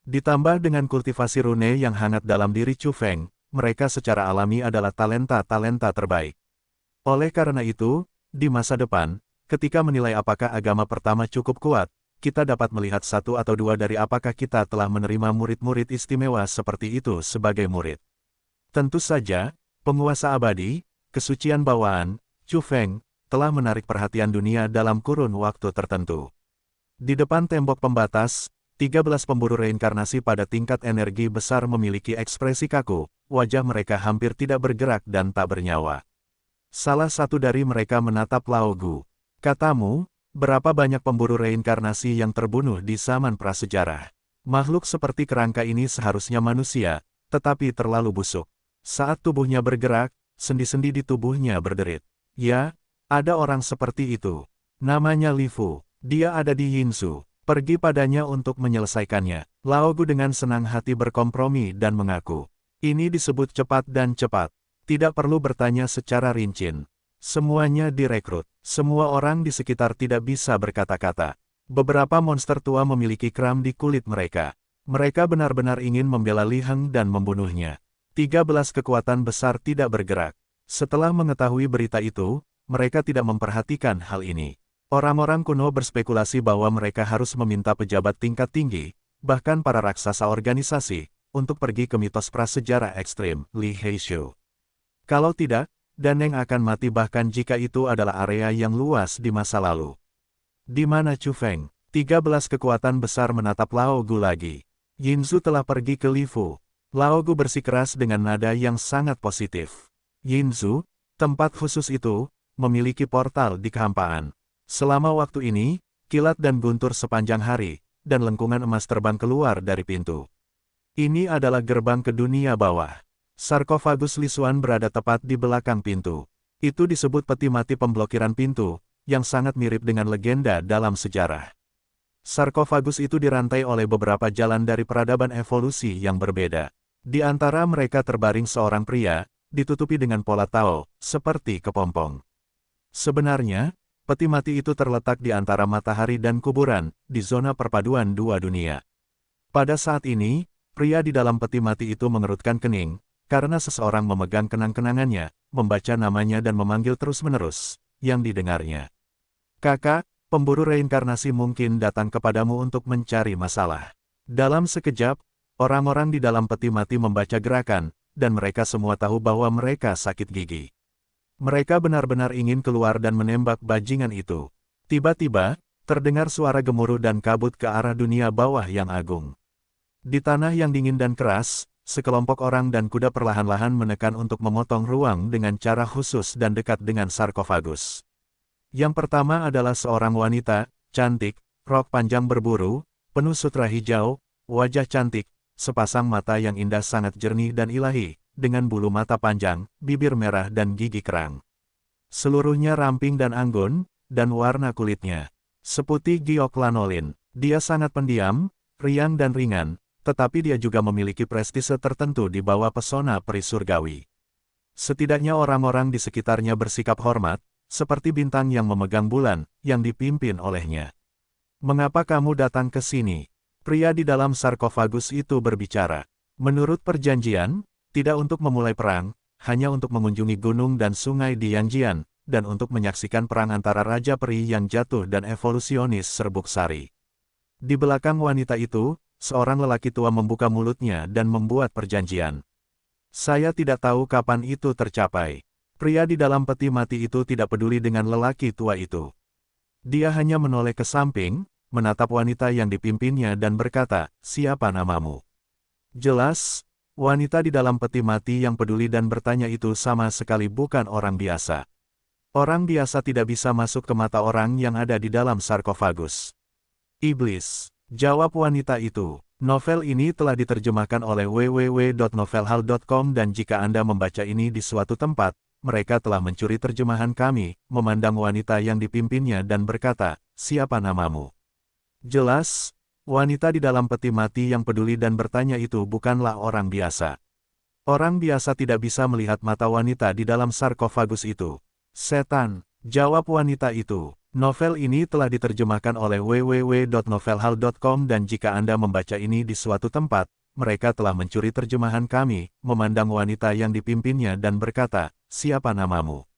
Ditambah dengan kultivasi rune yang hangat dalam diri Chu Feng, mereka secara alami adalah talenta-talenta terbaik. Oleh karena itu, di masa depan, ketika menilai apakah agama pertama cukup kuat, kita dapat melihat satu atau dua dari apakah kita telah menerima murid-murid istimewa seperti itu sebagai murid. Tentu saja, penguasa abadi, kesucian bawaan, Chu Feng, telah menarik perhatian dunia dalam kurun waktu tertentu. Di depan tembok pembatas, 13 pemburu reinkarnasi pada tingkat energi besar memiliki ekspresi kaku, wajah mereka hampir tidak bergerak dan tak bernyawa. Salah satu dari mereka menatap Lao Gu. Katamu, berapa banyak pemburu reinkarnasi yang terbunuh di zaman prasejarah? Makhluk seperti kerangka ini seharusnya manusia, tetapi terlalu busuk. Saat tubuhnya bergerak, sendi-sendi di tubuhnya berderit. Ya, ada orang seperti itu. Namanya Li Fu. Dia ada di Yinzu. Pergi padanya untuk menyelesaikannya. Lao Gu dengan senang hati berkompromi dan mengaku. Ini disebut cepat dan cepat. Tidak perlu bertanya secara rinci. Semuanya direkrut. Semua orang di sekitar tidak bisa berkata-kata. Beberapa monster tua memiliki kram di kulit mereka. Mereka benar-benar ingin membela Li Heng dan membunuhnya. 13 kekuatan besar tidak bergerak. Setelah mengetahui berita itu, mereka tidak memperhatikan hal ini. Orang-orang kuno berspekulasi bahwa mereka harus meminta pejabat tingkat tinggi, bahkan para raksasa organisasi, untuk pergi ke mitos prasejarah ekstrim, Li Heishu. Kalau tidak, Daneng akan mati bahkan jika itu adalah area yang luas di masa lalu. Di mana Chu Feng? 13 kekuatan besar menatap Lao Gu lagi. Yinzu telah pergi ke Li Fu. Lao Gu bersikeras dengan nada yang sangat positif. Yinzu, tempat khusus itu, memiliki portal di kehampaan. Selama waktu ini, kilat dan guntur sepanjang hari, dan lengkungan emas terbang keluar dari pintu. Ini adalah gerbang ke dunia bawah. Sarkofagus Lisuan berada tepat di belakang pintu. Itu disebut peti mati pemblokiran pintu, yang sangat mirip dengan legenda dalam sejarah. Sarkofagus itu dirantai oleh beberapa jalan dari peradaban evolusi yang berbeda. Di antara mereka terbaring seorang pria, ditutupi dengan pola Tao, seperti kepompong. Sebenarnya, peti mati itu terletak di antara matahari dan kuburan, di zona perpaduan dua dunia. Pada saat ini, pria di dalam peti mati itu mengerutkan kening, karena seseorang memegang kenang-kenangannya, membaca namanya dan memanggil terus-menerus, yang didengarnya. Kakak, pemburu reinkarnasi mungkin datang kepadamu untuk mencari masalah. Dalam sekejap, orang-orang di dalam peti mati membaca gerakan, dan mereka semua tahu bahwa mereka sakit gigi. Mereka benar-benar ingin keluar dan menembak bajingan itu. Tiba-tiba, terdengar suara gemuruh dan kabut ke arah dunia bawah yang agung. Di tanah yang dingin dan keras, sekelompok orang dan kuda perlahan-lahan menekan untuk memotong ruang dengan cara khusus dan dekat dengan sarkofagus. Yang pertama adalah seorang wanita, cantik, rok panjang berburu, penuh sutra hijau, wajah cantik, sepasang mata yang indah sangat jernih dan ilahi, dengan bulu mata panjang, bibir merah dan gigi kerang. Seluruhnya ramping dan anggun, dan warna kulitnya seputih giok lanolin. Dia sangat pendiam, riang dan ringan, tetapi dia juga memiliki prestise tertentu di bawah pesona peri surgawi. Setidaknya orang-orang di sekitarnya bersikap hormat, seperti bintang yang memegang bulan, yang dipimpin olehnya. "Mengapa kamu datang ke sini?" Pria di dalam sarkofagus itu berbicara. "Menurut perjanjian, tidak untuk memulai perang, hanya untuk mengunjungi gunung dan sungai di Yanjian, dan untuk menyaksikan perang antara Raja Peri yang jatuh dan evolusionis Serbuk Sari." Di belakang wanita itu, seorang lelaki tua membuka mulutnya dan membuat perjanjian. "Saya tidak tahu kapan itu tercapai." Pria di dalam peti mati itu tidak peduli dengan lelaki tua itu. Dia hanya menoleh ke samping, menatap wanita yang dipimpinnya dan berkata, "Siapa namamu?" Jelas, wanita di dalam peti mati yang peduli dan bertanya itu sama sekali bukan orang biasa. Orang biasa tidak bisa masuk ke mata orang yang ada di dalam sarkofagus. "Iblis," jawab wanita itu. Novel ini telah diterjemahkan oleh www.novelhal.com dan jika Anda membaca ini di suatu tempat, mereka telah mencuri terjemahan kami, memandang wanita yang dipimpinnya dan berkata, "Siapa namamu?" Jelas, wanita di dalam peti mati yang peduli dan bertanya itu bukanlah orang biasa. Orang biasa tidak bisa melihat mata wanita di dalam sarkofagus itu. "Setan," jawab wanita itu. Novel ini telah diterjemahkan oleh www.novelhal.com dan jika Anda membaca ini di suatu tempat, mereka telah mencuri terjemahan kami, memandang wanita yang dipimpinnya dan berkata, "Siapa namamu?"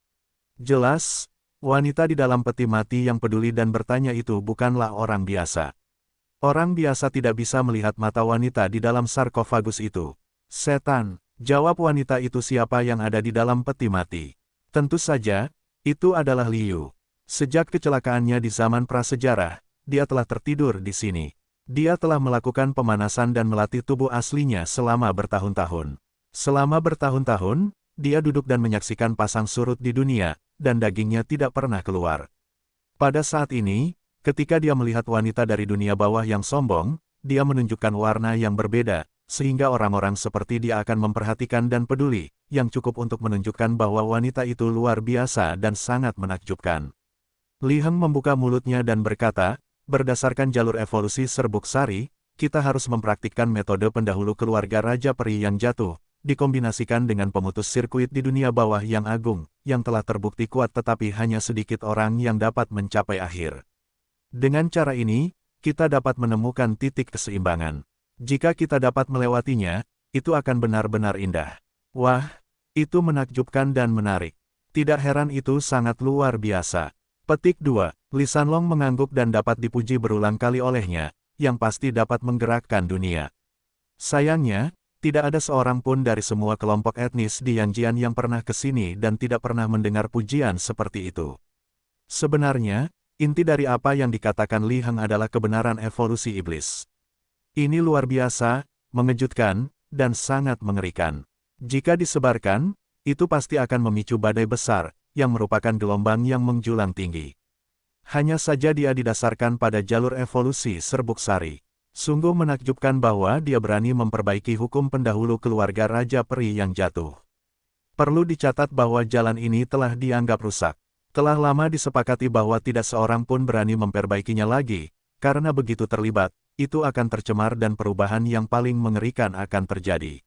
Jelas, wanita di dalam peti mati yang peduli dan bertanya itu bukanlah orang biasa. Orang biasa tidak bisa melihat mata wanita di dalam sarkofagus itu. "Setan," jawab wanita itu. "Siapa yang ada di dalam peti mati?" Tentu saja, itu adalah Liu. Sejak kecelakaannya di zaman prasejarah, dia telah tertidur di sini. Dia telah melakukan pemanasan dan melatih tubuh aslinya selama bertahun-tahun. Selama bertahun-tahun, dia duduk dan menyaksikan pasang surut di dunia, dan dagingnya tidak pernah keluar. Pada saat ini, ketika dia melihat wanita dari dunia bawah yang sombong, dia menunjukkan warna yang berbeda, sehingga orang-orang seperti dia akan memperhatikan dan peduli, yang cukup untuk menunjukkan bahwa wanita itu luar biasa dan sangat menakjubkan. Li Heng membuka mulutnya dan berkata, "Berdasarkan jalur evolusi Serbuk Sari, kita harus mempraktikkan metode pendahulu keluarga Raja Peri yang jatuh, dikombinasikan dengan pemutus sirkuit di dunia bawah yang agung, yang telah terbukti kuat tetapi hanya sedikit orang yang dapat mencapai akhir. Dengan cara ini, kita dapat menemukan titik keseimbangan. Jika kita dapat melewatinya, itu akan benar-benar indah." Wah, itu menakjubkan dan menarik. Tidak heran itu sangat luar biasa. Petik 2. Li Sanlong mengangguk dan dapat dipuji berulang kali olehnya, yang pasti dapat menggerakkan dunia. Sayangnya, tidak ada seorang pun dari semua kelompok etnis di Yanjian yang pernah ke sini dan tidak pernah mendengar pujian seperti itu. Sebenarnya, inti dari apa yang dikatakan Li Heng adalah kebenaran evolusi iblis. Ini luar biasa, mengejutkan, dan sangat mengerikan. Jika disebarkan, itu pasti akan memicu badai besar, yang merupakan gelombang yang menjulang tinggi. Hanya saja dia didasarkan pada jalur evolusi Serbuk Sari. Sungguh menakjubkan bahwa dia berani memperbaiki hukum pendahulu keluarga Raja Peri yang jatuh. Perlu dicatat bahwa jalan ini telah dianggap rusak. Telah lama disepakati bahwa tidak seorang pun berani memperbaikinya lagi, karena begitu terlibat, itu akan tercemar dan perubahan yang paling mengerikan akan terjadi.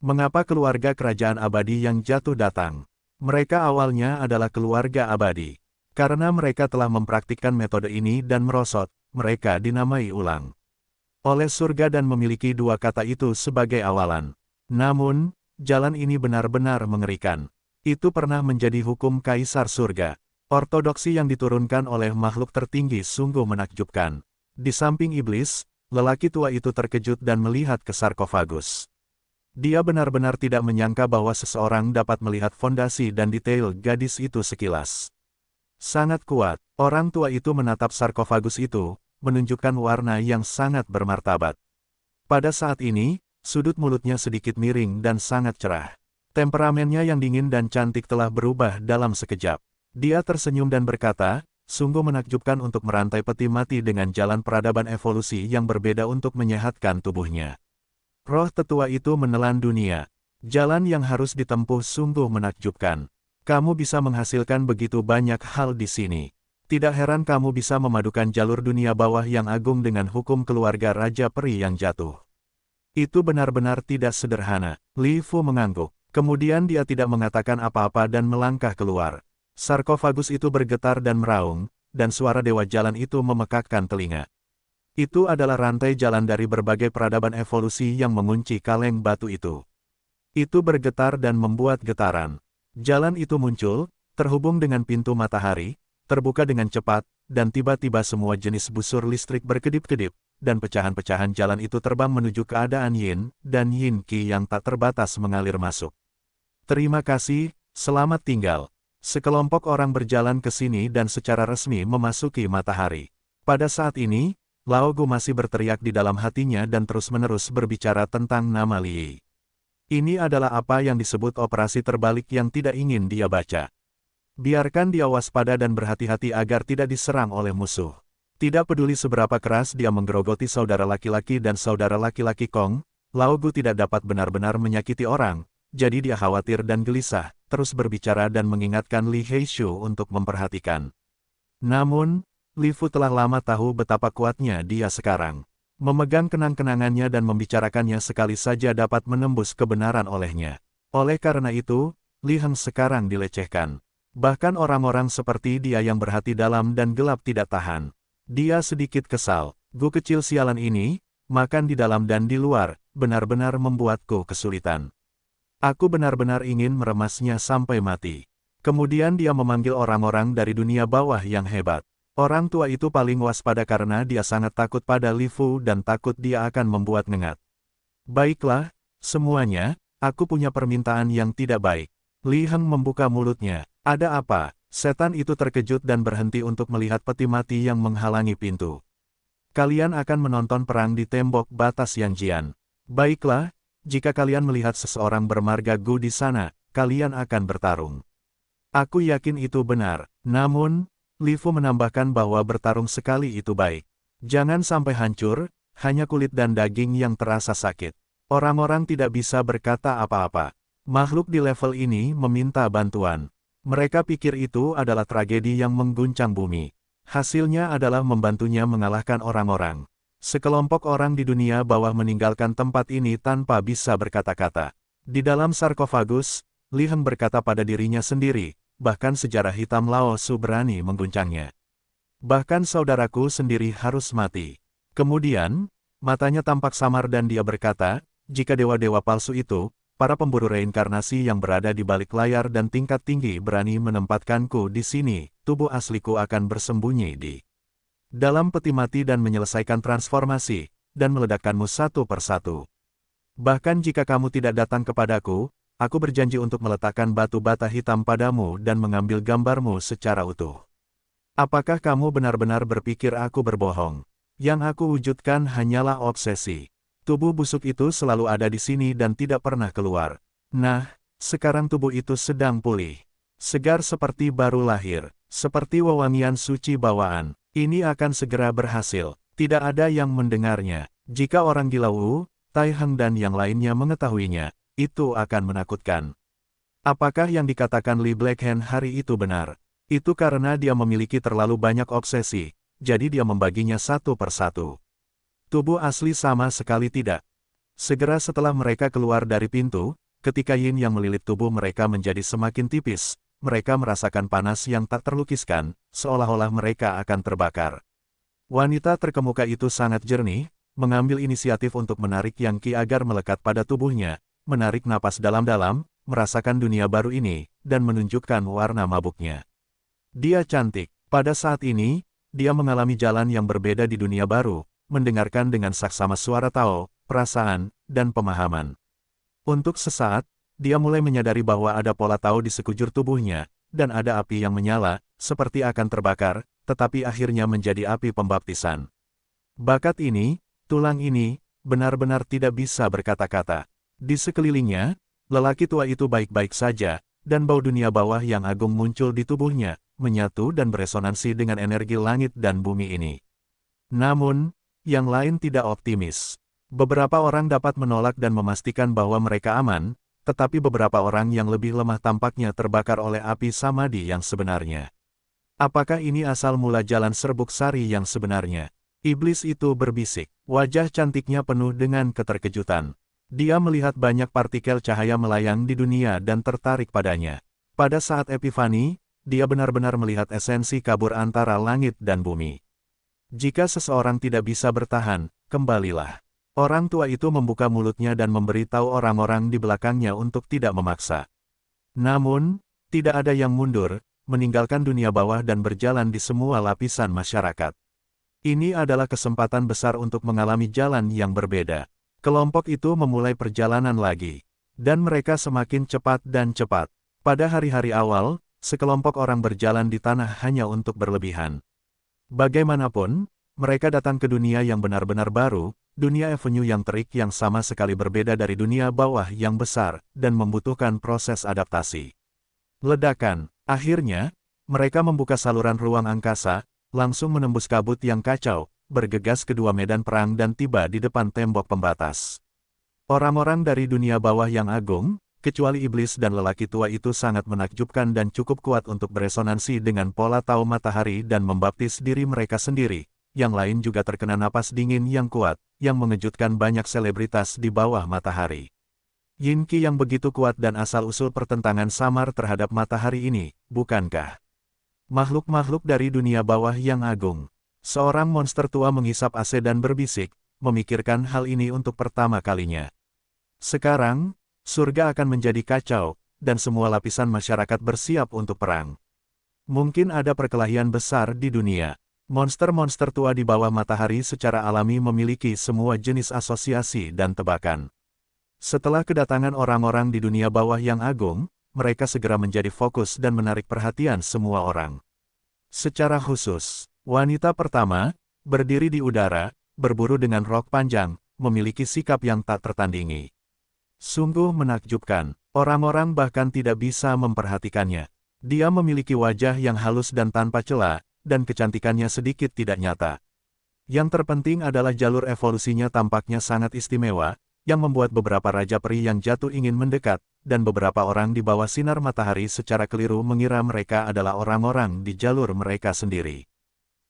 Mengapa keluarga kerajaan abadi yang jatuh datang? Mereka awalnya adalah keluarga abadi. Karena mereka telah mempraktikkan metode ini dan merosot, mereka dinamai ulang oleh surga dan memiliki dua kata itu sebagai awalan. Namun, jalan ini benar-benar mengerikan. Itu pernah menjadi hukum Kaisar Surga. Ortodoksi yang diturunkan oleh makhluk tertinggi sungguh menakjubkan. Di samping iblis, lelaki tua itu terkejut dan melihat ke sarkofagus. Dia benar-benar tidak menyangka bahwa seseorang dapat melihat fondasi dan detail gadis itu sekilas. Sangat kuat, orang tua itu menatap sarkofagus itu, menunjukkan warna yang sangat bermartabat. Pada saat ini, sudut mulutnya sedikit miring dan sangat cerah. Temperamennya yang dingin dan cantik telah berubah dalam sekejap. Dia tersenyum dan berkata, sungguh menakjubkan untuk merantai peti mati dengan jalan peradaban evolusi yang berbeda untuk menyehatkan tubuhnya. Roh tetua itu menelan dunia. Jalan yang harus ditempuh sungguh menakjubkan. Kamu bisa menghasilkan begitu banyak hal di sini. Tidak heran kamu bisa memadukan jalur dunia bawah yang agung dengan hukum keluarga Raja Peri yang jatuh. Itu benar-benar tidak sederhana. Li Fu mengangguk. Kemudian dia tidak mengatakan apa-apa dan melangkah keluar. Sarkofagus itu bergetar dan meraung, dan suara dewa jalan itu memekakkan telinga. Itu adalah rantai jalan dari berbagai peradaban evolusi yang mengunci kaleng batu itu. Itu bergetar dan membuat getaran. Jalan itu muncul, terhubung dengan pintu matahari, terbuka dengan cepat, dan tiba-tiba semua jenis busur listrik berkedip-kedip, dan pecahan-pecahan jalan itu terbang menuju keadaan yin, dan yin qi yang tak terbatas mengalir masuk. Terima kasih, selamat tinggal. Sekelompok orang berjalan ke sini dan secara resmi memasuki matahari. Pada saat ini, Lao Gu masih berteriak di dalam hatinya dan terus-menerus berbicara tentang nama Li. Ini adalah apa yang disebut operasi terbalik yang tidak ingin dia baca. Biarkan dia waspada dan berhati-hati agar tidak diserang oleh musuh. Tidak peduli seberapa keras dia menggerogoti saudara laki-laki dan saudara laki-laki Kong, Lao Gu tidak dapat benar-benar menyakiti orang, jadi dia khawatir dan gelisah, terus berbicara dan mengingatkan Li Heishu untuk memperhatikan. Namun, Li Fu telah lama tahu betapa kuatnya dia sekarang. Memegang kenang-kenangannya dan membicarakannya sekali saja dapat menembus kebenaran olehnya. Oleh karena itu, Li Heng sekarang dilecehkan. Bahkan orang-orang seperti dia yang berhati dalam dan gelap tidak tahan. Dia sedikit kesal. Gu kecil sialan ini, makan di dalam dan di luar, benar-benar membuatku kesulitan. Aku benar-benar ingin meremasnya sampai mati. Kemudian dia memanggil orang-orang dari dunia bawah yang hebat. Orang tua itu paling waspada karena dia sangat takut pada Li Fu dan takut dia akan membuat ngengat. Baiklah, semuanya, aku punya permintaan yang tidak baik. Li Heng membuka mulutnya. Ada apa? Setan itu terkejut dan berhenti untuk melihat peti mati yang menghalangi pintu. Kalian akan menonton perang di tembok batas Yanjian. Baiklah, jika kalian melihat seseorang bermarga Gu di sana, kalian akan bertarung. Aku yakin itu benar, namun, Li Fu menambahkan bahwa bertarung sekali itu baik. Jangan sampai hancur, hanya kulit dan daging yang terasa sakit. Orang-orang tidak bisa berkata apa-apa. Makhluk di level ini meminta bantuan. Mereka pikir itu adalah tragedi yang mengguncang bumi. Hasilnya adalah membantunya mengalahkan orang-orang. Sekelompok orang di dunia bawah meninggalkan tempat ini tanpa bisa berkata-kata. Di dalam sarkofagus, Li Heng berkata pada dirinya sendiri, bahkan sejarah hitam Lao Su berani mengguncangnya. Bahkan saudaraku sendiri harus mati. Kemudian, matanya tampak samar dan dia berkata, jika dewa-dewa palsu itu, para pemburu reinkarnasi yang berada di balik layar dan tingkat tinggi berani menempatkanku di sini, tubuh asliku akan bersembunyi di dalam peti mati dan menyelesaikan transformasi, dan meledakkanmu satu persatu. Bahkan jika kamu tidak datang kepadaku, aku berjanji untuk meletakkan batu bata hitam padamu dan mengambil gambarmu secara utuh. Apakah kamu benar-benar berpikir aku berbohong? Yang aku wujudkan hanyalah obsesi. Tubuh busuk itu selalu ada di sini dan tidak pernah keluar. Nah, sekarang tubuh itu sedang pulih. Segar seperti baru lahir, seperti wewangian suci bawaan. Ini akan segera berhasil. Tidak ada yang mendengarnya. Jika orang gila Wu, Tai Heng dan yang lainnya mengetahuinya, itu akan menakutkan. Apakah yang dikatakan Li Blackhand hari itu benar? Itu karena dia memiliki terlalu banyak obsesi, jadi dia membaginya satu persatu. Tubuh asli sama sekali tidak. Segera setelah mereka keluar dari pintu, ketika yin yang melilit tubuh mereka menjadi semakin tipis, mereka merasakan panas yang tak terlukiskan, seolah-olah mereka akan terbakar. Wanita terkemuka itu sangat jernih, mengambil inisiatif untuk menarik Yang Qi agar melekat pada tubuhnya, menarik napas dalam-dalam, merasakan dunia baru ini, dan menunjukkan warna mabuknya. Dia cantik. Pada saat ini, dia mengalami jalan yang berbeda di dunia baru, mendengarkan dengan saksama suara Tao, perasaan, dan pemahaman. Untuk sesaat, dia mulai menyadari bahwa ada pola Tao di sekujur tubuhnya, dan ada api yang menyala, seperti akan terbakar, tetapi akhirnya menjadi api pembaptisan. Bakat ini, tulang ini, benar-benar tidak bisa berkata-kata. Di sekelilingnya, lelaki tua itu baik-baik saja, dan bau dunia bawah yang agung muncul di tubuhnya, menyatu dan beresonansi dengan energi langit dan bumi ini. Namun, yang lain tidak optimis. Beberapa orang dapat menolak dan memastikan bahwa mereka aman, tetapi beberapa orang yang lebih lemah tampaknya terbakar oleh api samadhi yang sebenarnya. Apakah ini asal mula jalan serbuk sari yang sebenarnya? Iblis itu berbisik. Wajah cantiknya penuh dengan keterkejutan. Dia melihat banyak partikel cahaya melayang di dunia dan tertarik padanya. Pada saat Epifani, dia benar-benar melihat esensi kabur antara langit dan bumi. Jika seseorang tidak bisa bertahan, kembalilah. Orang tua itu membuka mulutnya dan memberitahu orang-orang di belakangnya untuk tidak memaksa. Namun, tidak ada yang mundur, meninggalkan dunia bawah dan berjalan di semua lapisan masyarakat. Ini adalah kesempatan besar untuk mengalami jalan yang berbeda. Kelompok itu memulai perjalanan lagi. Dan mereka semakin cepat dan cepat. Pada hari-hari awal, sekelompok orang berjalan di tanah hanya untuk berlebihan. Bagaimanapun, mereka datang ke dunia yang benar-benar baru, dunia Avenue yang terik yang sama sekali berbeda dari dunia bawah yang besar, dan membutuhkan proses adaptasi. Ledakan. Akhirnya, mereka membuka saluran ruang angkasa, langsung menembus kabut yang kacau, bergegas ke dua medan perang dan tiba di depan tembok pembatas. Orang-orang dari dunia bawah yang agung, kecuali iblis dan lelaki tua itu sangat menakjubkan dan cukup kuat untuk beresonansi dengan pola tahu matahari dan membaptis diri mereka sendiri. Yang lain juga terkena napas dingin yang kuat, yang mengejutkan banyak selebritas di bawah matahari. Yin Qi yang begitu kuat dan asal-usul pertentangan samar terhadap matahari ini, bukankah? Makhluk-makhluk dari dunia bawah yang agung. Seorang monster tua menghisap AC dan berbisik, memikirkan hal ini untuk pertama kalinya. Sekarang, surga akan menjadi kacau, dan semua lapisan masyarakat bersiap untuk perang. Mungkin ada perkelahian besar di dunia. Monster-monster tua di bawah matahari secara alami memiliki semua jenis asosiasi dan tebakan. Setelah kedatangan orang-orang di dunia bawah yang agung, mereka segera menjadi fokus dan menarik perhatian semua orang. Secara khusus, wanita pertama, berdiri di udara, berburu dengan rok panjang, memiliki sikap yang tak tertandingi. Sungguh menakjubkan, orang-orang bahkan tidak bisa memperhatikannya. Dia memiliki wajah yang halus dan tanpa celah, dan kecantikannya sedikit tidak nyata. Yang terpenting adalah jalur evolusinya tampaknya sangat istimewa, yang membuat beberapa raja peri yang jatuh ingin mendekat, dan beberapa orang di bawah sinar matahari secara keliru mengira mereka adalah orang-orang di jalur mereka sendiri.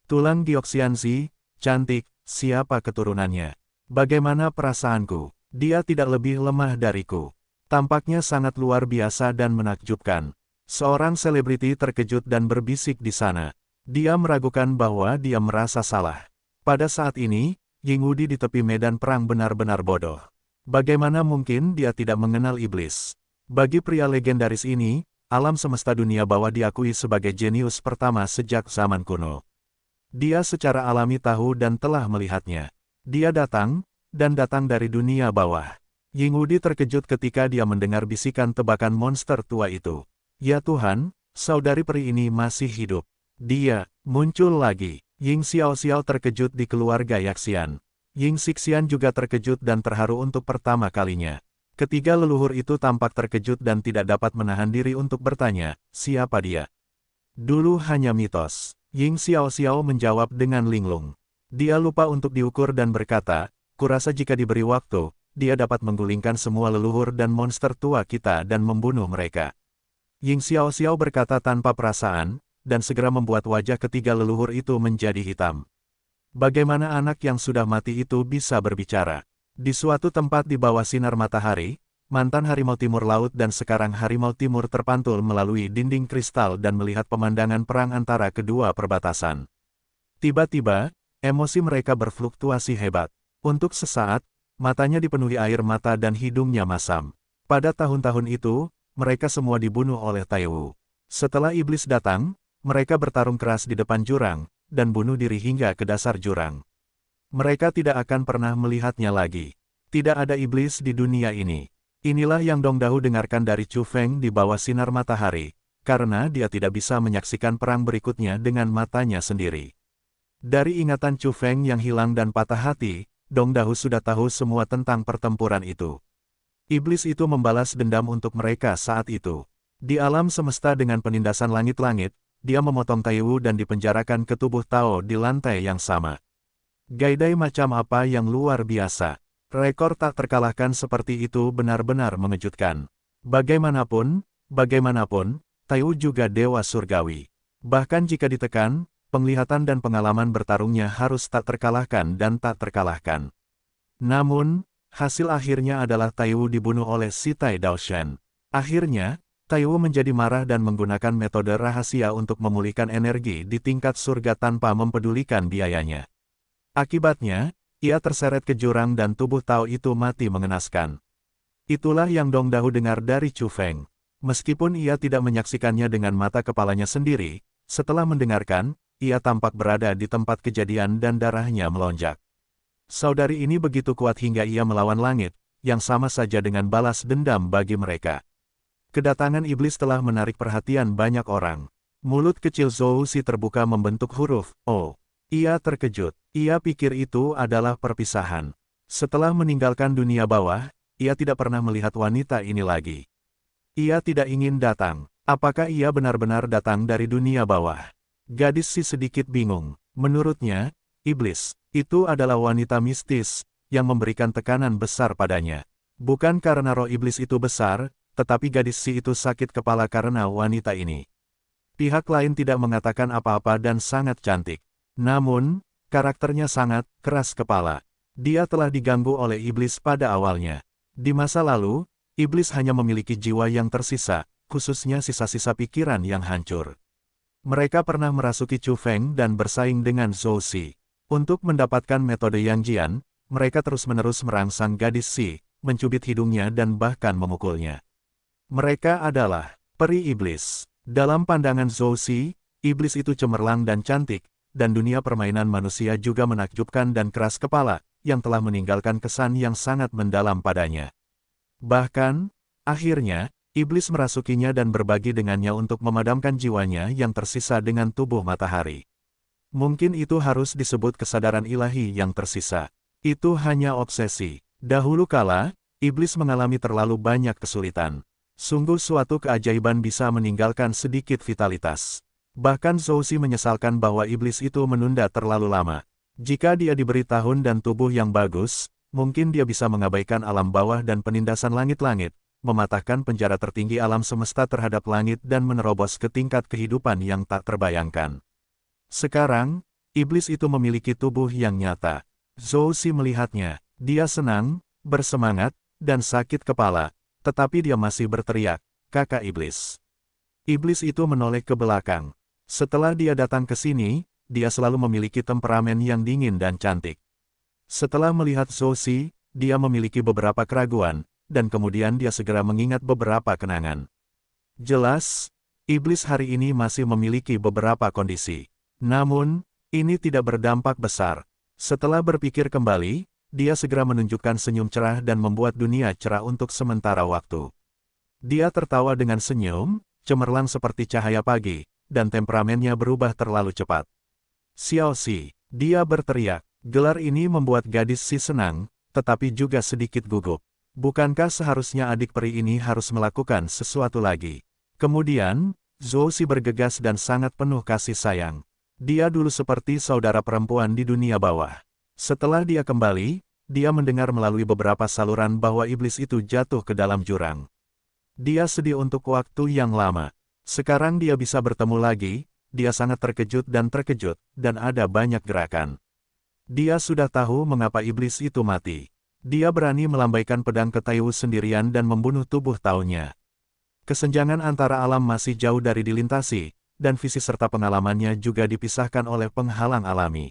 Tulang Gioxianzi, cantik, siapa keturunannya? Bagaimana perasaanku? Dia tidak lebih lemah dariku. Tampaknya sangat luar biasa dan menakjubkan. Seorang selebriti terkejut dan berbisik di sana. Dia meragukan bahwa dia merasa salah. Pada saat ini, Yingudi di tepi medan perang benar-benar bodoh. Bagaimana mungkin dia tidak mengenal iblis? Bagi pria legendaris ini, alam semesta dunia bawah diakui sebagai jenius pertama sejak zaman kuno. Dia secara alami tahu dan telah melihatnya. Dia datang, dan datang dari dunia bawah. Yingudi terkejut ketika dia mendengar bisikan tebakan monster tua itu. Ya Tuhan, saudari peri ini masih hidup. Dia muncul lagi. Ying Xiaoxiao terkejut di keluarga Yaxian. Ying Sixian juga terkejut dan terharu untuk pertama kalinya. Ketiga leluhur itu tampak terkejut dan tidak dapat menahan diri untuk bertanya, siapa dia? Dulu hanya mitos. Ying Xiaoxiao menjawab dengan linglung. Dia lupa untuk diukur dan berkata, kurasa jika diberi waktu, dia dapat menggulingkan semua leluhur dan monster tua kita dan membunuh mereka. Ying Xiaoxiao berkata tanpa perasaan, dan segera membuat wajah ketiga leluhur itu menjadi hitam. Bagaimana anak yang sudah mati itu bisa berbicara? Di suatu tempat di bawah sinar matahari, mantan harimau timur laut dan sekarang harimau timur terpantul melalui dinding kristal dan melihat pemandangan perang antara kedua perbatasan. Tiba-tiba, emosi mereka berfluktuasi hebat. Untuk sesaat, matanya dipenuhi air mata dan hidungnya masam. Pada tahun-tahun itu, mereka semua dibunuh oleh Taiwu. Setelah iblis datang, mereka bertarung keras di depan jurang, dan bunuh diri hingga ke dasar jurang. Mereka tidak akan pernah melihatnya lagi. Tidak ada iblis di dunia ini. Inilah yang Dong Dahu dengarkan dari Chu Feng di bawah sinar matahari, karena dia tidak bisa menyaksikan perang berikutnya dengan matanya sendiri. Dari ingatan Chu Feng yang hilang dan patah hati, Dong Dahu sudah tahu semua tentang pertempuran itu. Iblis itu membalas dendam untuk mereka saat itu. Di alam semesta dengan penindasan langit-langit, dia memotong Taiwu dan dipenjarakan ke tubuh Tao di lantai yang sama. Gaidai macam apa yang luar biasa. Rekor tak terkalahkan seperti itu benar-benar mengejutkan. Bagaimanapun, Taiwu juga dewa surgawi. Bahkan jika ditekan, penglihatan dan pengalaman bertarungnya harus tak terkalahkan dan tak terkalahkan. Namun, hasil akhirnya adalah Taiwu dibunuh oleh si Tai Daoshan. Akhirnya, Taiwu menjadi marah dan menggunakan metode rahasia untuk memulihkan energi di tingkat surga tanpa mempedulikan biayanya. Akibatnya, ia terseret ke jurang dan tubuh Tao itu mati mengenaskan. Itulah yang Dong Dahu dengar dari Chu Feng. Meskipun ia tidak menyaksikannya dengan mata kepalanya sendiri, setelah mendengarkan, ia tampak berada di tempat kejadian dan darahnya melonjak. Saudari ini begitu kuat hingga ia melawan langit, yang sama saja dengan balas dendam bagi mereka. Kedatangan iblis telah menarik perhatian banyak orang. Mulut kecil Zhou Si terbuka membentuk huruf O. Ia terkejut. Ia pikir itu adalah perpisahan. Setelah meninggalkan dunia bawah, ia tidak pernah melihat wanita ini lagi. Ia tidak ingin datang. Apakah ia benar-benar datang dari dunia bawah? Gadis Si sedikit bingung. Menurutnya, iblis itu adalah wanita mistis yang memberikan tekanan besar padanya. Bukan karena roh iblis itu besar, tetapi gadis Si itu sakit kepala karena wanita ini. Pihak lain tidak mengatakan apa-apa dan sangat cantik. Namun, karakternya sangat keras kepala. Dia telah diganggu oleh iblis pada awalnya. Di masa lalu, iblis hanya memiliki jiwa yang tersisa, khususnya sisa-sisa pikiran yang hancur. Mereka pernah merasuki Chu Feng dan bersaing dengan Zhou Si. Untuk mendapatkan metode Yang Jian, mereka terus-menerus merangsang gadis Si, mencubit hidungnya dan bahkan memukulnya. Mereka adalah peri iblis. Dalam pandangan Zhou Si, iblis itu cemerlang dan cantik, dan dunia permainan manusia juga menakjubkan dan keras kepala, yang telah meninggalkan kesan yang sangat mendalam padanya. Bahkan, akhirnya, iblis merasukinya dan berbagi dengannya untuk memadamkan jiwanya yang tersisa dengan tubuh matahari. Mungkin itu harus disebut kesadaran ilahi yang tersisa. Itu hanya obsesi. Dahulu kala, iblis mengalami terlalu banyak kesulitan. Sungguh suatu keajaiban bisa meninggalkan sedikit vitalitas. Bahkan Zhou Si menyesalkan bahwa iblis itu menunda terlalu lama. Jika dia diberi tahun dan tubuh yang bagus, mungkin dia bisa mengabaikan alam bawah dan penindasan langit-langit, mematahkan penjara tertinggi alam semesta terhadap langit dan menerobos ke tingkat kehidupan yang tak terbayangkan. Sekarang, iblis itu memiliki tubuh yang nyata. Zhou Si melihatnya, dia senang, bersemangat, dan sakit kepala. Tetapi dia masih berteriak, "Kakak iblis." Iblis itu menoleh ke belakang. Setelah dia datang ke sini, dia selalu memiliki temperamen yang dingin dan cantik. Setelah melihat Zhou Si, dia memiliki beberapa keraguan, dan kemudian dia segera mengingat beberapa kenangan. Jelas, iblis hari ini masih memiliki beberapa kondisi. Namun, ini tidak berdampak besar. Setelah berpikir kembali, dia segera menunjukkan senyum cerah dan membuat dunia cerah untuk sementara waktu. Dia tertawa dengan senyum, cemerlang seperti cahaya pagi, dan temperamennya berubah terlalu cepat. "Xiao Si," dia berteriak. Gelar ini membuat gadis Si senang, tetapi juga sedikit gugup. Bukankah seharusnya adik peri ini harus melakukan sesuatu lagi? Kemudian, Zhou Si bergegas dan sangat penuh kasih sayang. Dia dulu seperti saudara perempuan di dunia bawah. Setelah dia kembali, dia mendengar melalui beberapa saluran bahwa iblis itu jatuh ke dalam jurang. Dia sedih untuk waktu yang lama. Sekarang dia bisa bertemu lagi, dia sangat terkejut, dan ada banyak gerakan. Dia sudah tahu mengapa iblis itu mati. Dia berani melambaikan pedang ke Taiwu sendirian dan membunuh tubuh Tao-nya. Kesenjangan antara alam masih jauh dari dilintasi, dan visi serta pengalamannya juga dipisahkan oleh penghalang alami.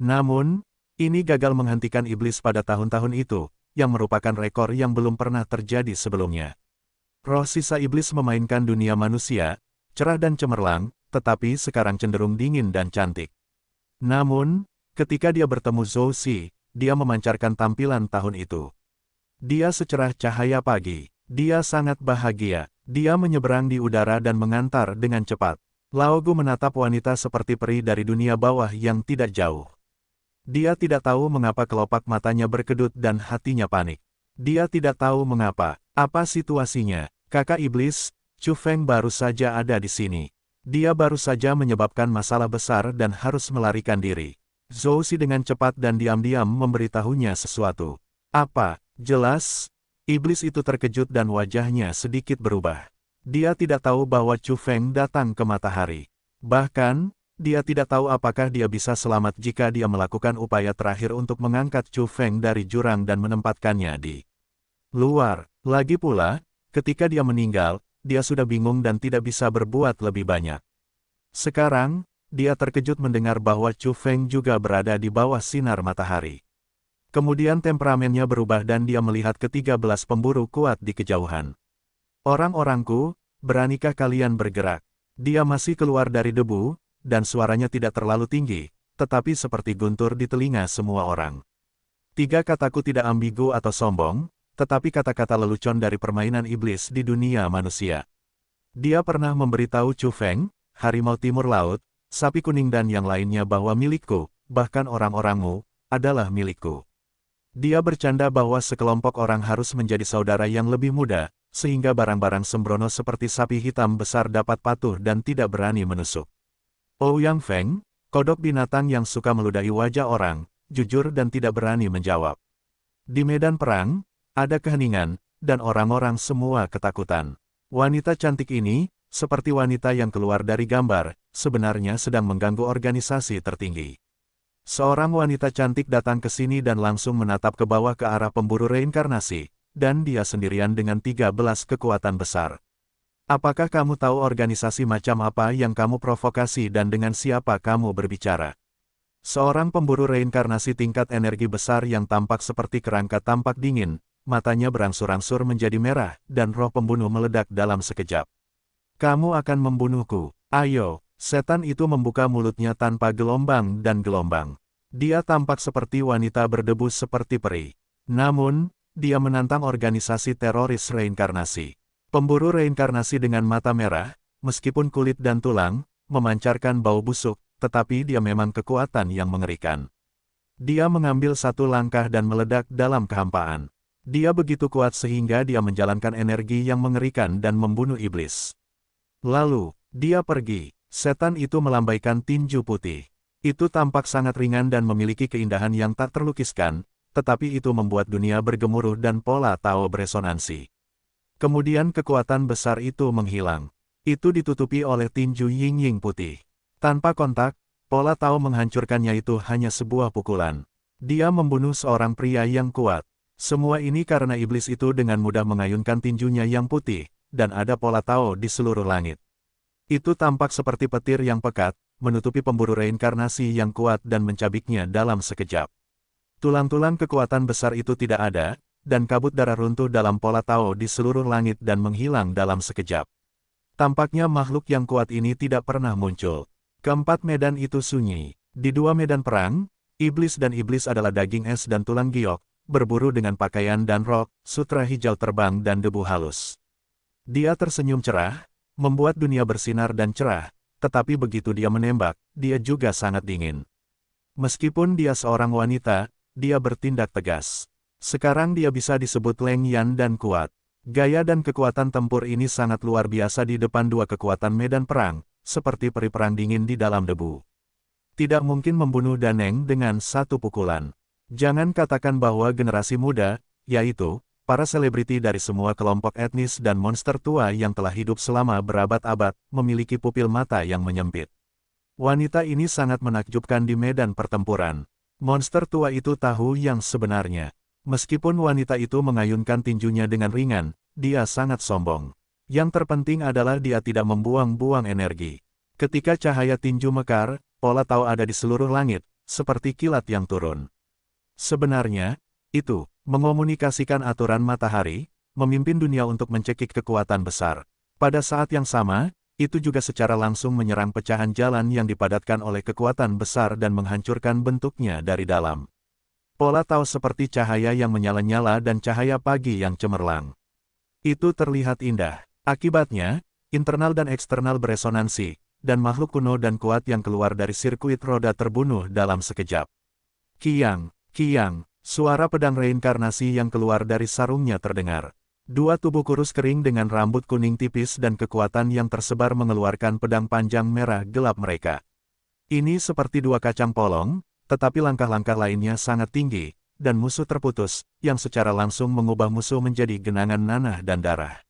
Namun, ini gagal menghentikan iblis pada tahun-tahun itu, yang merupakan rekor yang belum pernah terjadi sebelumnya. Roh sisa iblis memainkan dunia manusia, cerah dan cemerlang, tetapi sekarang cenderung dingin dan cantik. Namun, ketika dia bertemu Zhou Si, dia memancarkan tampilan tahun itu. Dia secerah cahaya pagi. Dia sangat bahagia. Dia menyeberang di udara dan mengantar dengan cepat. Lao Gu menatap wanita seperti peri dari dunia bawah yang tidak jauh. Dia tidak tahu mengapa kelopak matanya berkedut dan hatinya panik. Dia tidak tahu mengapa. Apa situasinya? Kakak iblis, Chu Feng baru saja ada di sini. Dia baru saja menyebabkan masalah besar dan harus melarikan diri. Zhou Si dengan cepat dan diam-diam memberitahunya sesuatu. Apa? Jelas? Iblis itu terkejut dan wajahnya sedikit berubah. Dia tidak tahu bahwa Chu Feng datang ke matahari. Bahkan, dia tidak tahu apakah dia bisa selamat jika dia melakukan upaya terakhir untuk mengangkat Chu Feng dari jurang dan menempatkannya di luar. Lagi pula, ketika dia meninggal, dia sudah bingung dan tidak bisa berbuat lebih banyak. Sekarang, dia terkejut mendengar bahwa Chu Feng juga berada di bawah sinar matahari. Kemudian temperamennya berubah dan dia melihat ke-13 pemburu kuat di kejauhan. Orang-orangku, beranikah kalian bergerak? Dia masih keluar dari debu, dan suaranya tidak terlalu tinggi, tetapi seperti guntur di telinga semua orang. 3 kataku tidak ambigu atau sombong, tetapi kata-kata lelucon dari permainan iblis di dunia manusia. Dia pernah memberitahu Chu Feng, harimau timur laut, sapi kuning dan yang lainnya bahwa milikku, bahkan orang-orangmu, adalah milikku. Dia bercanda bahwa sekelompok orang harus menjadi saudara yang lebih muda, sehingga barang-barang sembrono seperti sapi hitam besar dapat patuh dan tidak berani menusuk. Ouyang Feng, kodok binatang yang suka meludahi wajah orang, jujur dan tidak berani menjawab. Di medan perang, ada keheningan, dan orang-orang semua ketakutan. Wanita cantik ini, seperti wanita yang keluar dari gambar, sebenarnya sedang mengganggu organisasi tertinggi. Seorang wanita cantik datang ke sini dan langsung menatap ke bawah ke arah pemburu reinkarnasi, dan dia sendirian dengan 13 kekuatan besar. Apakah kamu tahu organisasi macam apa yang kamu provokasi dan dengan siapa kamu berbicara? Seorang pemburu reinkarnasi tingkat energi besar yang tampak seperti kerangka tampak dingin, matanya berangsur-angsur menjadi merah, dan roh pembunuh meledak dalam sekejap. Kamu akan membunuhku. Ayo, setan itu membuka mulutnya tanpa gelombang dan gelombang. Dia tampak seperti wanita berdebu seperti peri. Namun, dia menantang organisasi teroris reinkarnasi. Pemburu reinkarnasi dengan mata merah, meskipun kulit dan tulang, memancarkan bau busuk, tetapi dia memang kekuatan yang mengerikan. Dia mengambil satu langkah dan meledak dalam kehampaan. Dia begitu kuat sehingga dia menjalankan energi yang mengerikan dan membunuh iblis. Lalu, dia pergi. Setan itu melambaikan tinju putih. Itu tampak sangat ringan dan memiliki keindahan yang tak terlukiskan, tetapi itu membuat dunia bergemuruh dan pola Tao beresonansi. Kemudian kekuatan besar itu menghilang. Itu ditutupi oleh tinju yin-yang putih. Tanpa kontak, pola Tao menghancurkannya itu hanya sebuah pukulan. Dia membunuh seorang pria yang kuat. Semua ini karena iblis itu dengan mudah mengayunkan tinjunya yang putih, dan ada pola Tao di seluruh langit. Itu tampak seperti petir yang pekat, menutupi pemburu reinkarnasi yang kuat dan mencabiknya dalam sekejap. Tulang-tulang kekuatan besar itu tidak ada, dan kabut darah runtuh dalam pola Tao di seluruh langit dan menghilang dalam sekejap. Tampaknya makhluk yang kuat ini tidak pernah muncul. Keempat medan itu sunyi. Di 2 medan perang, iblis dan iblis adalah daging es dan tulang giok, berburu dengan pakaian dan rok, sutra hijau terbang dan debu halus. Dia tersenyum cerah, membuat dunia bersinar dan cerah, tetapi begitu dia menembak, dia juga sangat dingin. Meskipun dia seorang wanita, dia bertindak tegas. Sekarang dia bisa disebut Leng Yan dan kuat. Gaya dan kekuatan tempur ini sangat luar biasa di depan 2 kekuatan medan perang, seperti peri perang dingin di dalam debu. Tidak mungkin membunuh Daneng dengan satu pukulan. Jangan katakan bahwa generasi muda, yaitu para selebriti dari semua kelompok etnis dan monster tua yang telah hidup selama berabad-abad, memiliki pupil mata yang menyempit. Wanita ini sangat menakjubkan di medan pertempuran. Monster tua itu tahu yang sebenarnya. Meskipun wanita itu mengayunkan tinjunya dengan ringan, dia sangat sombong. Yang terpenting adalah dia tidak membuang-buang energi. Ketika cahaya tinju mekar, pola Tao ada di seluruh langit, seperti kilat yang turun. Sebenarnya, itu mengomunikasikan aturan matahari, memimpin dunia untuk mencekik kekuatan besar. Pada saat yang sama, itu juga secara langsung menyerang pecahan jalan yang dipadatkan oleh kekuatan besar dan menghancurkan bentuknya dari dalam. Pola Tao seperti cahaya yang menyala-nyala dan cahaya pagi yang cemerlang. Itu terlihat indah. Akibatnya, internal dan eksternal beresonansi, dan makhluk kuno dan kuat yang keluar dari sirkuit roda terbunuh dalam sekejap. Kiang, kiang, suara pedang reinkarnasi yang keluar dari sarungnya terdengar. Dua tubuh kurus kering dengan rambut kuning tipis dan kekuatan yang tersebar mengeluarkan pedang panjang merah gelap mereka. Ini seperti dua kacang polong, tetapi langkah-langkah lainnya sangat tinggi, dan musuh terputus, yang secara langsung mengubah musuh menjadi genangan nanah dan darah.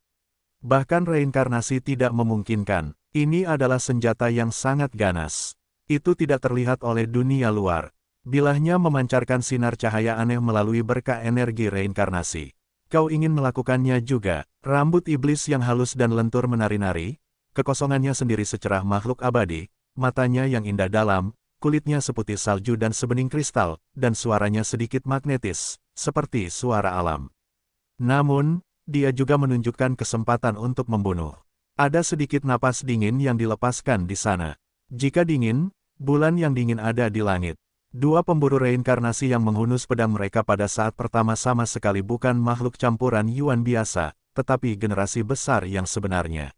Bahkan reinkarnasi tidak memungkinkan. Ini adalah senjata yang sangat ganas. Itu tidak terlihat oleh dunia luar. Bilahnya memancarkan sinar cahaya aneh melalui berkah energi reinkarnasi. Kau ingin melakukannya juga. Rambut iblis yang halus dan lentur menari-nari, kekosongannya sendiri secerah makhluk abadi, matanya yang indah dalam, kulitnya seputih salju dan sebening kristal, dan suaranya sedikit magnetis, seperti suara alam. Namun, dia juga menunjukkan kesempatan untuk membunuh. Ada sedikit napas dingin yang dilepaskan di sana. Jika dingin, bulan yang dingin ada di langit. Dua pemburu reinkarnasi yang menghunus pedang mereka pada saat pertama sama sekali bukan makhluk campuran Yuan biasa, tetapi generasi besar yang sebenarnya.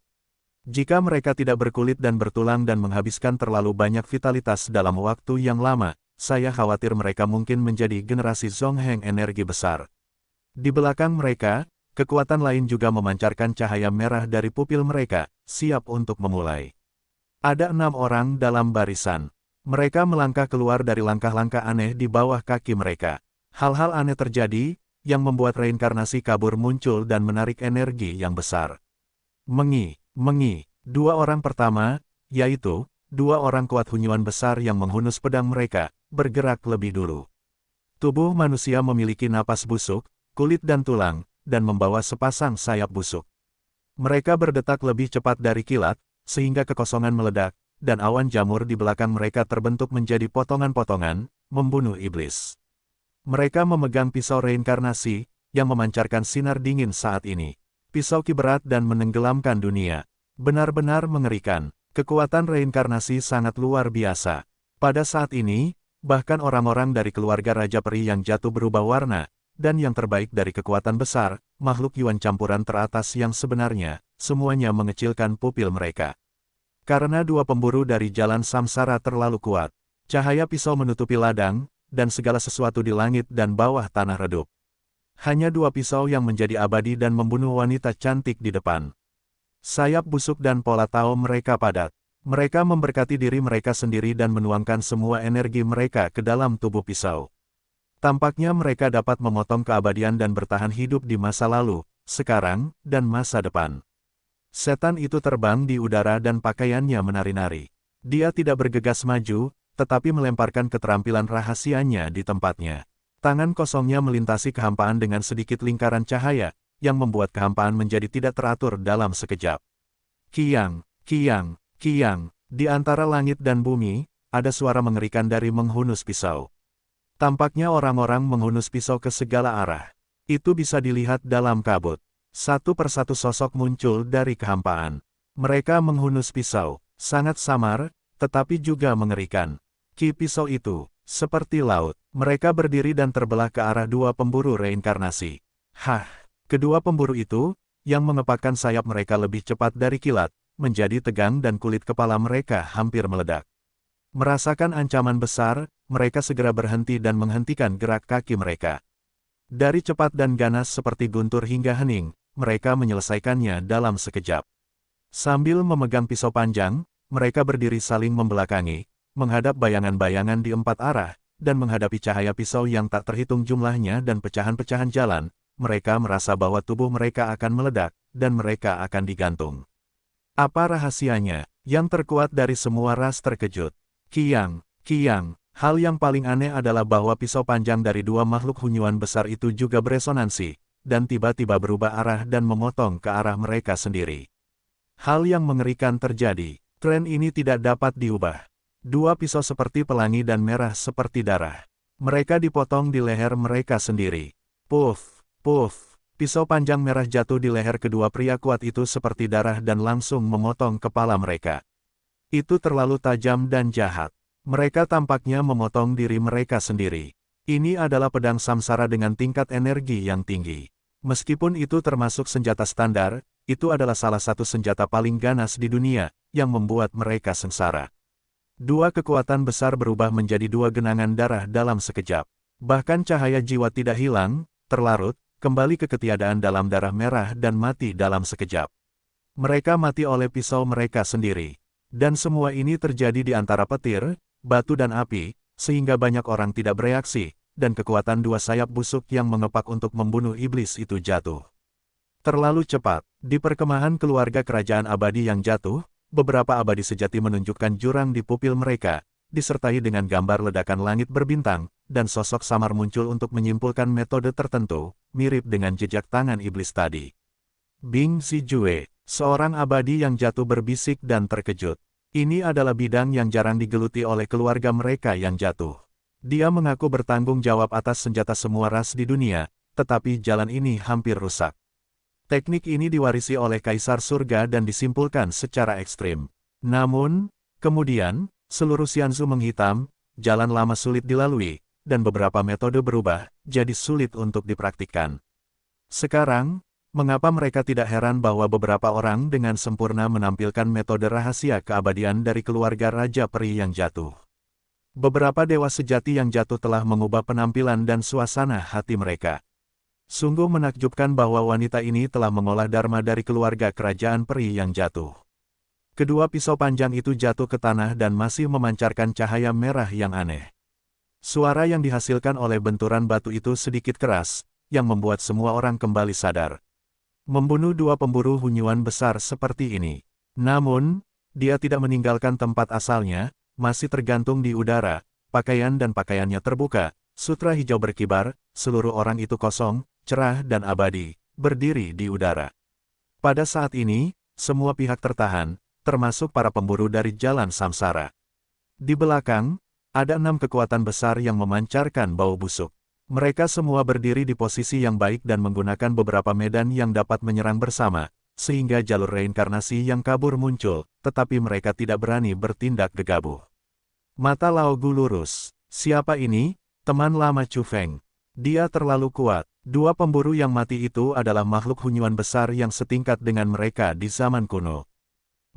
Jika mereka tidak berkulit dan bertulang dan menghabiskan terlalu banyak vitalitas dalam waktu yang lama, saya khawatir mereka mungkin menjadi generasi Zongheng energi besar. Di belakang mereka, kekuatan lain juga memancarkan cahaya merah dari pupil mereka, siap untuk memulai. Ada 6 orang dalam barisan. Mereka melangkah keluar dari langkah-langkah aneh di bawah kaki mereka. Hal-hal aneh terjadi, yang membuat reinkarnasi kabur muncul dan menarik energi yang besar. Mengi. Dua orang pertama, yaitu, dua orang kuat hunyuan besar yang menghunus pedang mereka, bergerak lebih dulu. Tubuh manusia memiliki napas busuk, kulit dan tulang, dan membawa sepasang sayap busuk. Mereka berdetak lebih cepat dari kilat, sehingga kekosongan meledak, dan awan jamur di belakang mereka terbentuk menjadi potongan-potongan, membunuh iblis. Mereka memegang pisau reinkarnasi, yang memancarkan sinar dingin saat ini. Pisau ki berat dan menenggelamkan dunia. Benar-benar mengerikan. Kekuatan reinkarnasi sangat luar biasa. Pada saat ini, bahkan orang-orang dari keluarga Raja Peri yang jatuh berubah warna, dan yang terbaik dari kekuatan besar, makhluk Yuan campuran teratas yang sebenarnya, semuanya mengecilkan pupil mereka. Karena dua pemburu dari jalan samsara terlalu kuat, cahaya pisau menutupi ladang, dan segala sesuatu di langit dan bawah tanah redup. Hanya dua pisau yang menjadi abadi dan membunuh wanita cantik di depan. Sayap busuk dan pola tahu mereka padat. Mereka memberkati diri mereka sendiri dan menuangkan semua energi mereka ke dalam tubuh pisau. Tampaknya mereka dapat memotong keabadian dan bertahan hidup di masa lalu, sekarang, dan masa depan. Setan itu terbang di udara dan pakaiannya menari-nari. Dia tidak bergegas maju, tetapi melemparkan keterampilan rahasianya di tempatnya. Tangan kosongnya melintasi kehampaan dengan sedikit lingkaran cahaya, yang membuat kehampaan menjadi tidak teratur dalam sekejap. Kiang, kiang, kiang, di antara langit dan bumi, ada suara mengerikan dari menghunus pisau. Tampaknya orang-orang menghunus pisau ke segala arah. Itu bisa dilihat dalam kabut. Satu persatu sosok muncul dari kehampaan. Mereka menghunus pisau, sangat samar, tetapi juga mengerikan. Ki pisau itu, seperti laut, mereka berdiri dan terbelah ke arah dua pemburu reinkarnasi. Hah! Kedua pemburu itu, yang mengepakkan sayap mereka lebih cepat dari kilat, menjadi tegang dan kulit kepala mereka hampir meledak. Merasakan ancaman besar, mereka segera berhenti dan menghentikan gerak kaki mereka. Dari cepat dan ganas seperti guntur hingga hening, mereka menyelesaikannya dalam sekejap. Sambil memegang pisau panjang, mereka berdiri saling membelakangi, menghadap bayangan-bayangan di empat arah, dan menghadapi cahaya pisau yang tak terhitung jumlahnya dan pecahan-pecahan jalan, mereka merasa bahwa tubuh mereka akan meledak, dan mereka akan digantung. Apa rahasianya? Yang terkuat dari semua ras terkejut. Kiang, hal yang paling aneh adalah bahwa pisau panjang dari dua makhluk hunyuan besar itu juga beresonansi, dan tiba-tiba berubah arah dan memotong ke arah mereka sendiri. Hal yang mengerikan terjadi. Tren ini tidak dapat diubah. Dua pisau seperti pelangi dan merah seperti darah. Mereka dipotong di leher mereka sendiri. Puff, puff. Pisau panjang merah jatuh di leher kedua pria kuat itu seperti darah dan langsung memotong kepala mereka. Itu terlalu tajam dan jahat. Mereka tampaknya memotong diri mereka sendiri. Ini adalah pedang samsara dengan tingkat energi yang tinggi. Meskipun itu termasuk senjata standar, itu adalah salah satu senjata paling ganas di dunia, yang membuat mereka sengsara. Dua kekuatan besar berubah menjadi dua genangan darah dalam sekejap. Bahkan cahaya jiwa tidak hilang, terlarut, kembali ke ketiadaan dalam darah merah dan mati dalam sekejap. Mereka mati oleh pisau mereka sendiri. Dan semua ini terjadi di antara petir, batu dan api, sehingga banyak orang tidak bereaksi, dan kekuatan dua sayap busuk yang mengepak untuk membunuh iblis itu jatuh. Terlalu cepat, di perkemahan keluarga kerajaan abadi yang jatuh, beberapa abadi sejati menunjukkan jurang di pupil mereka, disertai dengan gambar ledakan langit berbintang, dan sosok samar muncul untuk menyimpulkan metode tertentu, mirip dengan jejak tangan iblis tadi. Bing Zijue, seorang abadi yang jatuh berbisik dan terkejut. Ini adalah bidang yang jarang digeluti oleh keluarga mereka yang jatuh. Dia mengaku bertanggung jawab atas senjata semua ras di dunia, tetapi jalan ini hampir rusak. Teknik ini diwarisi oleh Kaisar Surga dan disimpulkan secara ekstrim. Namun, kemudian, seluruh Xianzu menghitam, jalan lama sulit dilalui, dan beberapa metode berubah, jadi sulit untuk dipraktikkan. Sekarang, mengapa mereka tidak heran bahwa beberapa orang dengan sempurna menampilkan metode rahasia keabadian dari keluarga Raja Peri yang jatuh? Beberapa dewa sejati yang jatuh telah mengubah penampilan dan suasana hati mereka. Sungguh menakjubkan bahwa wanita ini telah mengolah dharma dari keluarga kerajaan peri yang jatuh. Kedua pisau panjang itu jatuh ke tanah dan masih memancarkan cahaya merah yang aneh. Suara yang dihasilkan oleh benturan batu itu sedikit keras, yang membuat semua orang kembali sadar. Membunuh dua pemburu hunyuan besar seperti ini. Namun, dia tidak meninggalkan tempat asalnya, masih tergantung di udara, pakaian dan pakaiannya terbuka, sutra hijau berkibar, seluruh orang itu kosong, cerah dan abadi, berdiri di udara. Pada saat ini, semua pihak tertahan, termasuk para pemburu dari jalan samsara. Di belakang, ada 6 kekuatan besar yang memancarkan bau busuk. Mereka semua berdiri di posisi yang baik dan menggunakan beberapa medan yang dapat menyerang bersama, sehingga jalur reinkarnasi yang kabur muncul, tetapi mereka tidak berani bertindak gegabah. Mata Lao Gu lurus. Siapa ini? Teman lama Chu Feng. Dia terlalu kuat. Dua pemburu yang mati itu adalah makhluk hunyuan besar yang setingkat dengan mereka di zaman kuno.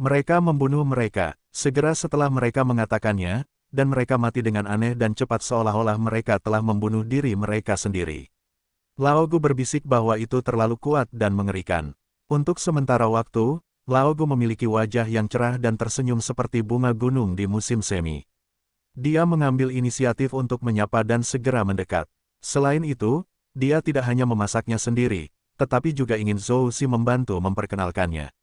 Mereka membunuh mereka, segera setelah mereka mengatakannya, dan mereka mati dengan aneh dan cepat seolah-olah mereka telah membunuh diri mereka sendiri. Lao Gu berbisik bahwa itu terlalu kuat dan mengerikan. Untuk sementara waktu, Lao Gu memiliki wajah yang cerah dan tersenyum seperti bunga gunung di musim semi. Dia mengambil inisiatif untuk menyapa dan segera mendekat. Selain itu, dia tidak hanya memasaknya sendiri, tetapi juga ingin Zhou Xi membantu memperkenalkannya.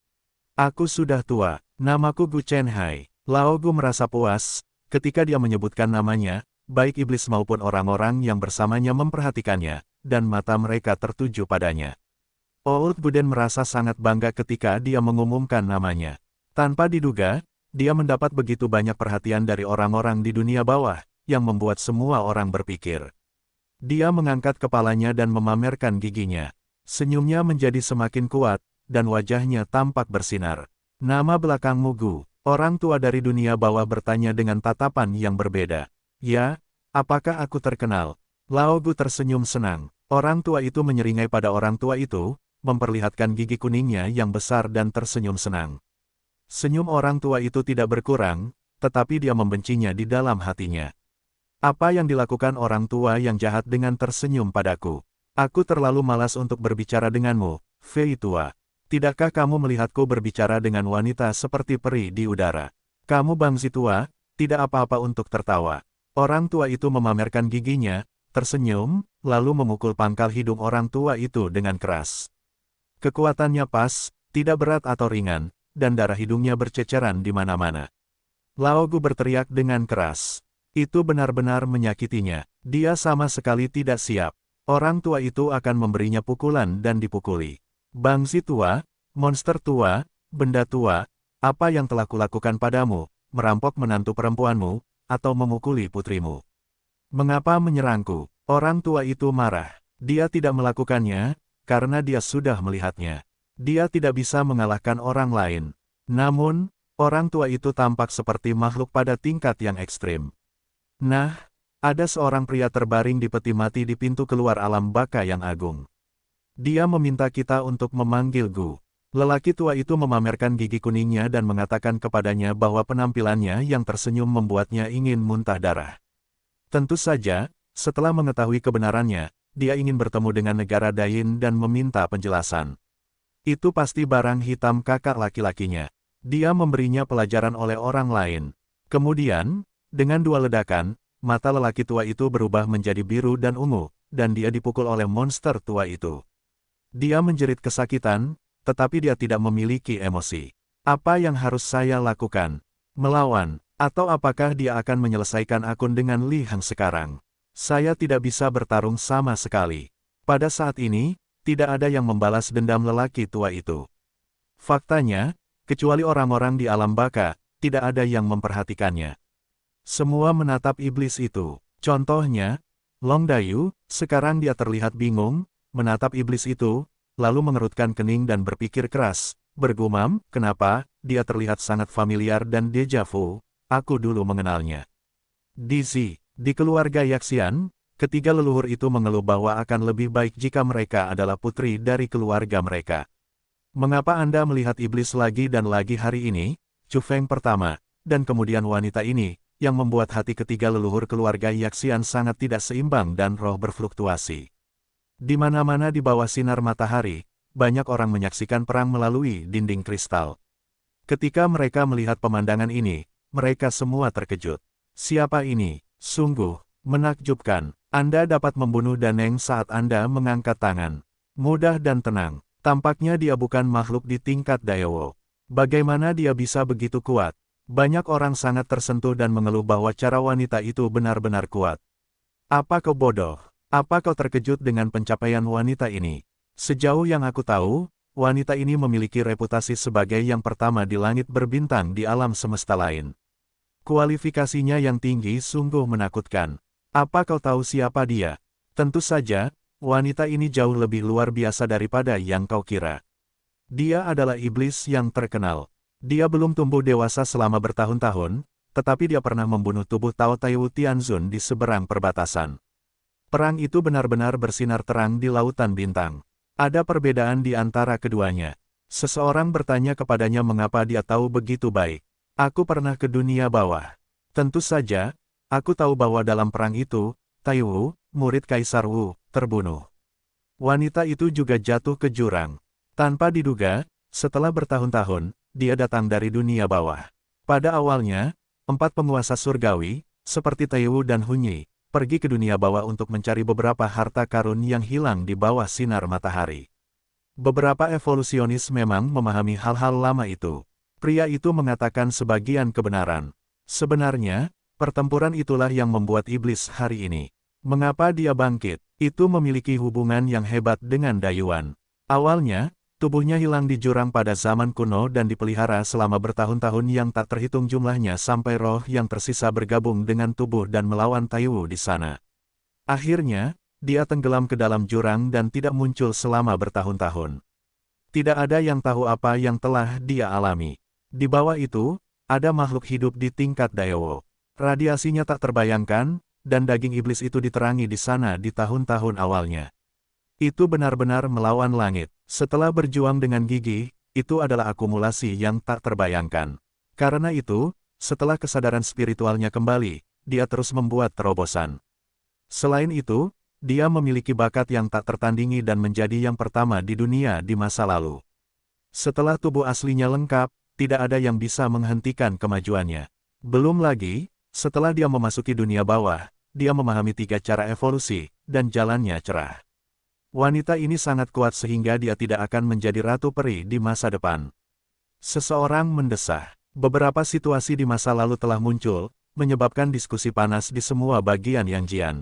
Aku sudah tua, namaku Gu Chenhai. Lao Gu merasa puas, ketika dia menyebutkan namanya, baik iblis maupun orang-orang yang bersamanya memperhatikannya, dan mata mereka tertuju padanya. Old Buden merasa sangat bangga ketika dia mengumumkan namanya. Tanpa diduga, dia mendapat begitu banyak perhatian dari orang-orang di dunia bawah, yang membuat semua orang berpikir. Dia mengangkat kepalanya dan memamerkan giginya. Senyumnya menjadi semakin kuat, dan wajahnya tampak bersinar. Nama belakangmu Gu? Orang tua dari dunia bawah bertanya dengan tatapan yang berbeda. Ya, apakah aku terkenal? Lao Gu tersenyum senang. Orang tua itu menyeringai pada orang tua itu, memperlihatkan gigi kuningnya yang besar dan tersenyum senang. Senyum orang tua itu tidak berkurang, tetapi dia membencinya di dalam hatinya. Apa yang dilakukan orang tua yang jahat dengan tersenyum padaku? Aku terlalu malas untuk berbicara denganmu, Fei tua. Tidakkah kamu melihatku berbicara dengan wanita seperti peri di udara? Kamu bangsi tua, tidak apa-apa untuk tertawa. Orang tua itu memamerkan giginya, tersenyum, lalu memukul pangkal hidung orang tua itu dengan keras. Kekuatannya pas, tidak berat atau ringan, dan darah hidungnya berceceran di mana-mana. Lao Gu berteriak dengan keras. Itu benar-benar menyakitinya. Dia sama sekali tidak siap. Orang tua itu akan memberinya pukulan dan dipukuli. Bangsi tua, monster tua, benda tua, apa yang telah kulakukan padamu, merampok menantu perempuanmu, atau memukuli putrimu? Mengapa menyerangku? Orang tua itu marah. Dia tidak melakukannya, karena dia sudah melihatnya. Dia tidak bisa mengalahkan orang lain. Namun, orang tua itu tampak seperti makhluk pada tingkat yang ekstrim. Nah, ada seorang pria terbaring di peti mati di pintu keluar alam baka yang agung. Dia meminta kita untuk memanggil Gu. Lelaki tua itu memamerkan gigi kuningnya dan mengatakan kepadanya bahwa penampilannya yang tersenyum membuatnya ingin muntah darah. Tentu saja, setelah mengetahui kebenarannya, dia ingin bertemu dengan negara Dayin dan meminta penjelasan. Itu pasti barang hitam kakak laki-lakinya. Dia memberinya pelajaran oleh orang lain. Kemudian, dengan dua ledakan, mata lelaki tua itu berubah menjadi biru dan ungu, dan dia dipukul oleh monster tua itu. Dia menjerit kesakitan, tetapi dia tidak memiliki emosi. Apa yang harus saya lakukan? Melawan, atau apakah dia akan menyelesaikan akun dengan Li Hang sekarang? Saya tidak bisa bertarung sama sekali. Pada saat ini, tidak ada yang membalas dendam lelaki tua itu. Faktanya, kecuali orang-orang di alam baka, tidak ada yang memperhatikannya. Semua menatap iblis itu. Contohnya, Long Dayu, sekarang dia terlihat bingung, menatap iblis itu, lalu mengerutkan kening dan berpikir keras, bergumam, kenapa, dia terlihat sangat familiar dan deja vu, aku dulu mengenalnya. Dizzy. Di keluarga Yaxian, ketiga leluhur itu mengeluh bahwa akan lebih baik jika mereka adalah putri dari keluarga mereka. Mengapa Anda melihat iblis lagi dan lagi hari ini? Chu Feng pertama, dan kemudian wanita ini, yang membuat hati ketiga leluhur keluarga Yaxian sangat tidak seimbang dan roh berfluktuasi. Di mana-mana di bawah sinar matahari, banyak orang menyaksikan perang melalui dinding kristal. Ketika mereka melihat pemandangan ini, mereka semua terkejut. Siapa ini? Sungguh menakjubkan. Anda dapat membunuh Daneng saat Anda mengangkat tangan. Mudah dan tenang. Tampaknya dia bukan makhluk di tingkat Daewo. Bagaimana dia bisa begitu kuat? Banyak orang sangat tersentuh dan mengeluh bahwa cara wanita itu benar-benar kuat. Apa kau bodoh? Apa kau terkejut dengan pencapaian wanita ini? Sejauh yang aku tahu, wanita ini memiliki reputasi sebagai yang pertama di langit berbintang di alam semesta lain. Kualifikasinya yang tinggi sungguh menakutkan. Apa kau tahu siapa dia? Tentu saja, wanita ini jauh lebih luar biasa daripada yang kau kira. Dia adalah iblis yang terkenal. Dia belum tumbuh dewasa selama bertahun-tahun, tetapi dia pernah membunuh tubuh Tao Taiwu Tianzun di seberang perbatasan. Perang itu benar-benar bersinar terang di lautan bintang. Ada perbedaan di antara keduanya. Seseorang bertanya kepadanya mengapa dia tahu begitu baik. Aku pernah ke dunia bawah. Tentu saja, aku tahu bahwa dalam perang itu, Taiwu, murid Kaisar Wu, terbunuh. Wanita itu juga jatuh ke jurang. Tanpa diduga, setelah bertahun-tahun, dia datang dari dunia bawah. Pada awalnya, 4 penguasa surgawi, seperti Taiwu dan Hunyi, pergi ke dunia bawah untuk mencari beberapa harta karun yang hilang di bawah sinar matahari. Beberapa evolusionis memang memahami hal-hal lama itu. Pria itu mengatakan sebagian kebenaran. Sebenarnya, pertempuran itulah yang membuat iblis hari ini. Mengapa dia bangkit? Itu memiliki hubungan yang hebat dengan Dayuan. Awalnya, tubuhnya hilang di jurang pada zaman kuno dan dipelihara selama bertahun-tahun yang tak terhitung jumlahnya sampai roh yang tersisa bergabung dengan tubuh dan melawan Taiwu di sana. Akhirnya, dia tenggelam ke dalam jurang dan tidak muncul selama bertahun-tahun. Tidak ada yang tahu apa yang telah dia alami. Di bawah itu, ada makhluk hidup di tingkat Daewo. Radiasinya tak terbayangkan, dan daging iblis itu diterangi di sana di tahun-tahun awalnya. Itu benar-benar melawan langit. Setelah berjuang dengan gigih, itu adalah akumulasi yang tak terbayangkan. Karena itu, setelah kesadaran spiritualnya kembali, dia terus membuat terobosan. Selain itu, dia memiliki bakat yang tak tertandingi dan menjadi yang pertama di dunia di masa lalu. Setelah tubuh aslinya lengkap, tidak ada yang bisa menghentikan kemajuannya. Belum lagi, setelah dia memasuki dunia bawah, dia memahami 3 cara evolusi, dan jalannya cerah. Wanita ini sangat kuat sehingga dia tidak akan menjadi ratu peri di masa depan. Seseorang mendesah. Beberapa situasi di masa lalu telah muncul, menyebabkan diskusi panas di semua bagian Yangjian.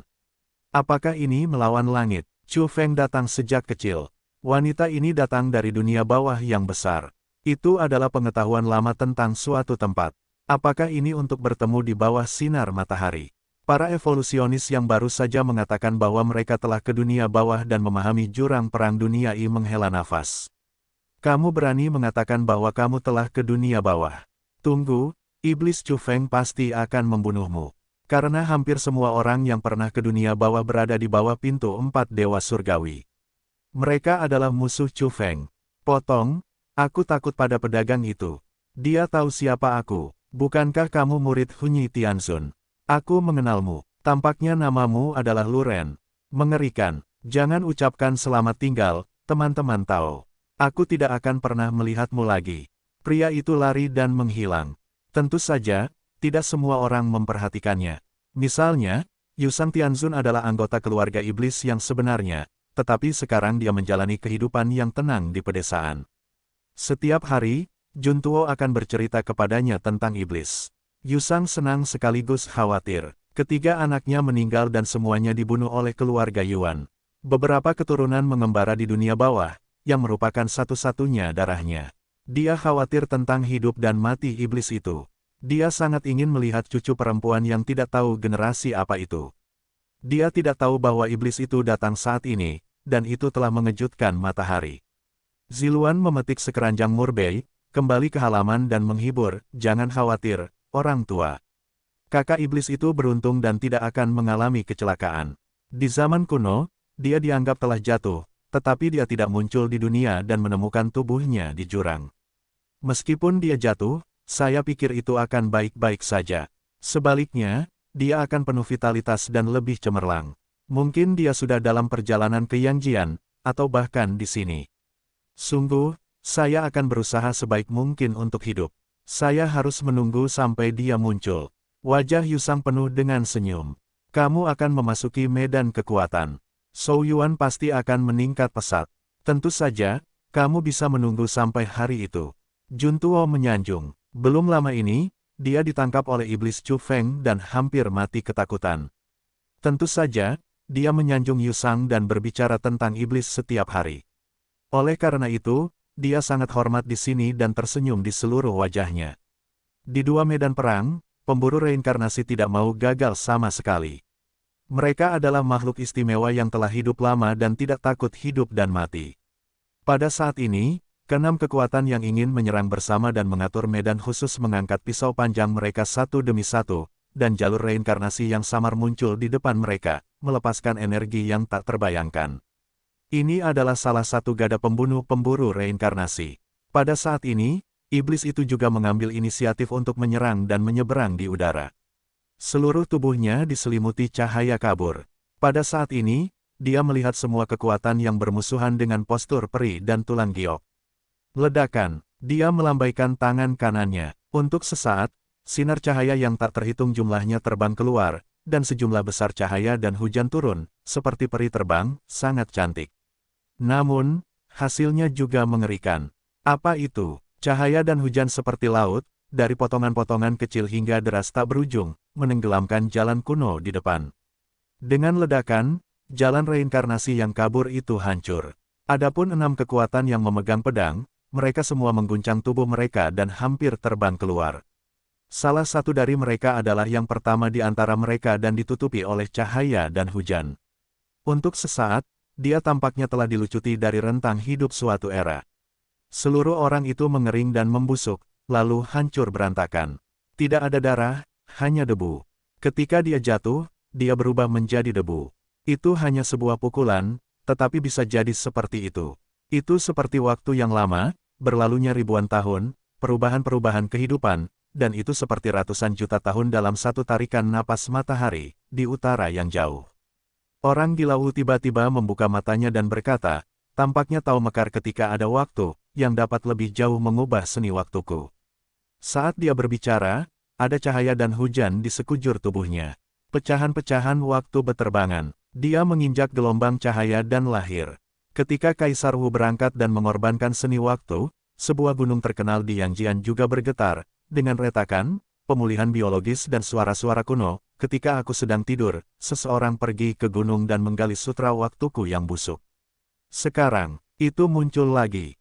Apakah ini melawan langit? Chu Feng datang sejak kecil. Wanita ini datang dari dunia bawah yang besar. Itu adalah pengetahuan lama tentang suatu tempat. Apakah ini untuk bertemu di bawah sinar matahari? Para evolusionis yang baru saja mengatakan bahwa mereka telah ke dunia bawah dan memahami jurang perang dunia I menghela nafas. Kamu berani mengatakan bahwa kamu telah ke dunia bawah. Tunggu, iblis Chu Feng pasti akan membunuhmu. Karena hampir semua orang yang pernah ke dunia bawah berada di bawah pintu 4 dewa surgawi. Mereka adalah musuh Chu Feng. Potong, aku takut pada pedagang itu. Dia tahu siapa aku. Bukankah kamu murid Hunyi Tianzun? Aku mengenalmu. Tampaknya namamu adalah Luren. Mengerikan. Jangan ucapkan selamat tinggal, teman-teman Tao. Aku tidak akan pernah melihatmu lagi. Pria itu lari dan menghilang. Tentu saja, tidak semua orang memperhatikannya. Misalnya, Yusang Tianzun adalah anggota keluarga iblis yang sebenarnya, tetapi sekarang dia menjalani kehidupan yang tenang di pedesaan. Setiap hari, Juntuo akan bercerita kepadanya tentang iblis. Yusang senang sekaligus khawatir. Ketiga anaknya meninggal dan semuanya dibunuh oleh keluarga Yuan. Beberapa keturunan mengembara di dunia bawah, yang merupakan satu-satunya darahnya. Dia khawatir tentang hidup dan mati iblis itu. Dia sangat ingin melihat cucu perempuan yang tidak tahu generasi apa itu. Dia tidak tahu bahwa iblis itu datang saat ini, dan itu telah mengejutkan matahari. Ziluan memetik sekeranjang murbei, kembali ke halaman dan menghibur, jangan khawatir, orang tua. Kakak iblis itu beruntung dan tidak akan mengalami kecelakaan. Di zaman kuno, dia dianggap telah jatuh, tetapi dia tidak muncul di dunia dan menemukan tubuhnya di jurang. Meskipun dia jatuh, saya pikir itu akan baik-baik saja. Sebaliknya, dia akan penuh vitalitas dan lebih cemerlang. Mungkin dia sudah dalam perjalanan ke Yangjian, atau bahkan di sini. Sungguh, saya akan berusaha sebaik mungkin untuk hidup. Saya harus menunggu sampai dia muncul. Wajah Yusang penuh dengan senyum. Kamu akan memasuki medan kekuatan. Zhou Yuan pasti akan meningkat pesat. Tentu saja, kamu bisa menunggu sampai hari itu. Juntuo menyanjung. Belum lama ini, dia ditangkap oleh iblis Chu Feng dan hampir mati ketakutan. Tentu saja, dia menyanjung Yusang dan berbicara tentang iblis setiap hari. Oleh karena itu, dia sangat hormat di sini dan tersenyum di seluruh wajahnya. Di dua medan perang, pemburu reinkarnasi tidak mau gagal sama sekali. Mereka adalah makhluk istimewa yang telah hidup lama dan tidak takut hidup dan mati. Pada saat ini, keenam kekuatan yang ingin menyerang bersama dan mengatur medan khusus mengangkat pisau panjang mereka satu demi satu, dan jalur reinkarnasi yang samar muncul di depan mereka, melepaskan energi yang tak terbayangkan. Ini adalah salah satu gada pembunuh pemburu reinkarnasi. Pada saat ini, iblis itu juga mengambil inisiatif untuk menyerang dan menyeberang di udara. Seluruh tubuhnya diselimuti cahaya kabur. Pada saat ini, dia melihat semua kekuatan yang bermusuhan dengan postur peri dan tulang giok. Ledakan, dia melambaikan tangan kanannya. Untuk sesaat, sinar cahaya yang tak terhitung jumlahnya terbang keluar, dan sejumlah besar cahaya dan hujan turun, seperti peri terbang, sangat cantik. Namun, hasilnya juga mengerikan. Apa itu? Cahaya dan hujan seperti laut, dari potongan-potongan kecil hingga deras tak berujung, menenggelamkan jalan kuno di depan. Dengan ledakan, jalan reinkarnasi yang kabur itu hancur. Adapun enam kekuatan yang memegang pedang, mereka semua mengguncang tubuh mereka dan hampir terbang keluar. Salah satu dari mereka adalah yang pertama di antara mereka dan ditutupi oleh cahaya dan hujan. Untuk sesaat, dia tampaknya telah dilucuti dari rentang hidup suatu era. Seluruh orang itu mengering dan membusuk, lalu hancur berantakan. Tidak ada darah, hanya debu. Ketika dia jatuh, dia berubah menjadi debu. Itu hanya sebuah pukulan, tetapi bisa jadi seperti itu. Itu seperti waktu yang lama, berlalunya ribuan tahun, perubahan-perubahan kehidupan, dan itu seperti ratusan juta tahun dalam satu tarikan napas matahari, di utara yang jauh. Orang di laut tiba-tiba membuka matanya dan berkata, tampaknya tahu mekar ketika ada waktu, yang dapat lebih jauh mengubah seni waktuku. Saat dia berbicara, ada cahaya dan hujan di sekujur tubuhnya. Pecahan-pecahan waktu beterbangan. Dia menginjak gelombang cahaya dan lahir. Ketika Kaisar Wu berangkat dan mengorbankan seni waktu, sebuah gunung terkenal di Yangjian juga bergetar, dengan retakan, pemulihan biologis dan suara-suara kuno. Ketika aku sedang tidur, seseorang pergi ke gunung dan menggali sutra waktuku yang busuk. Sekarang, itu muncul lagi.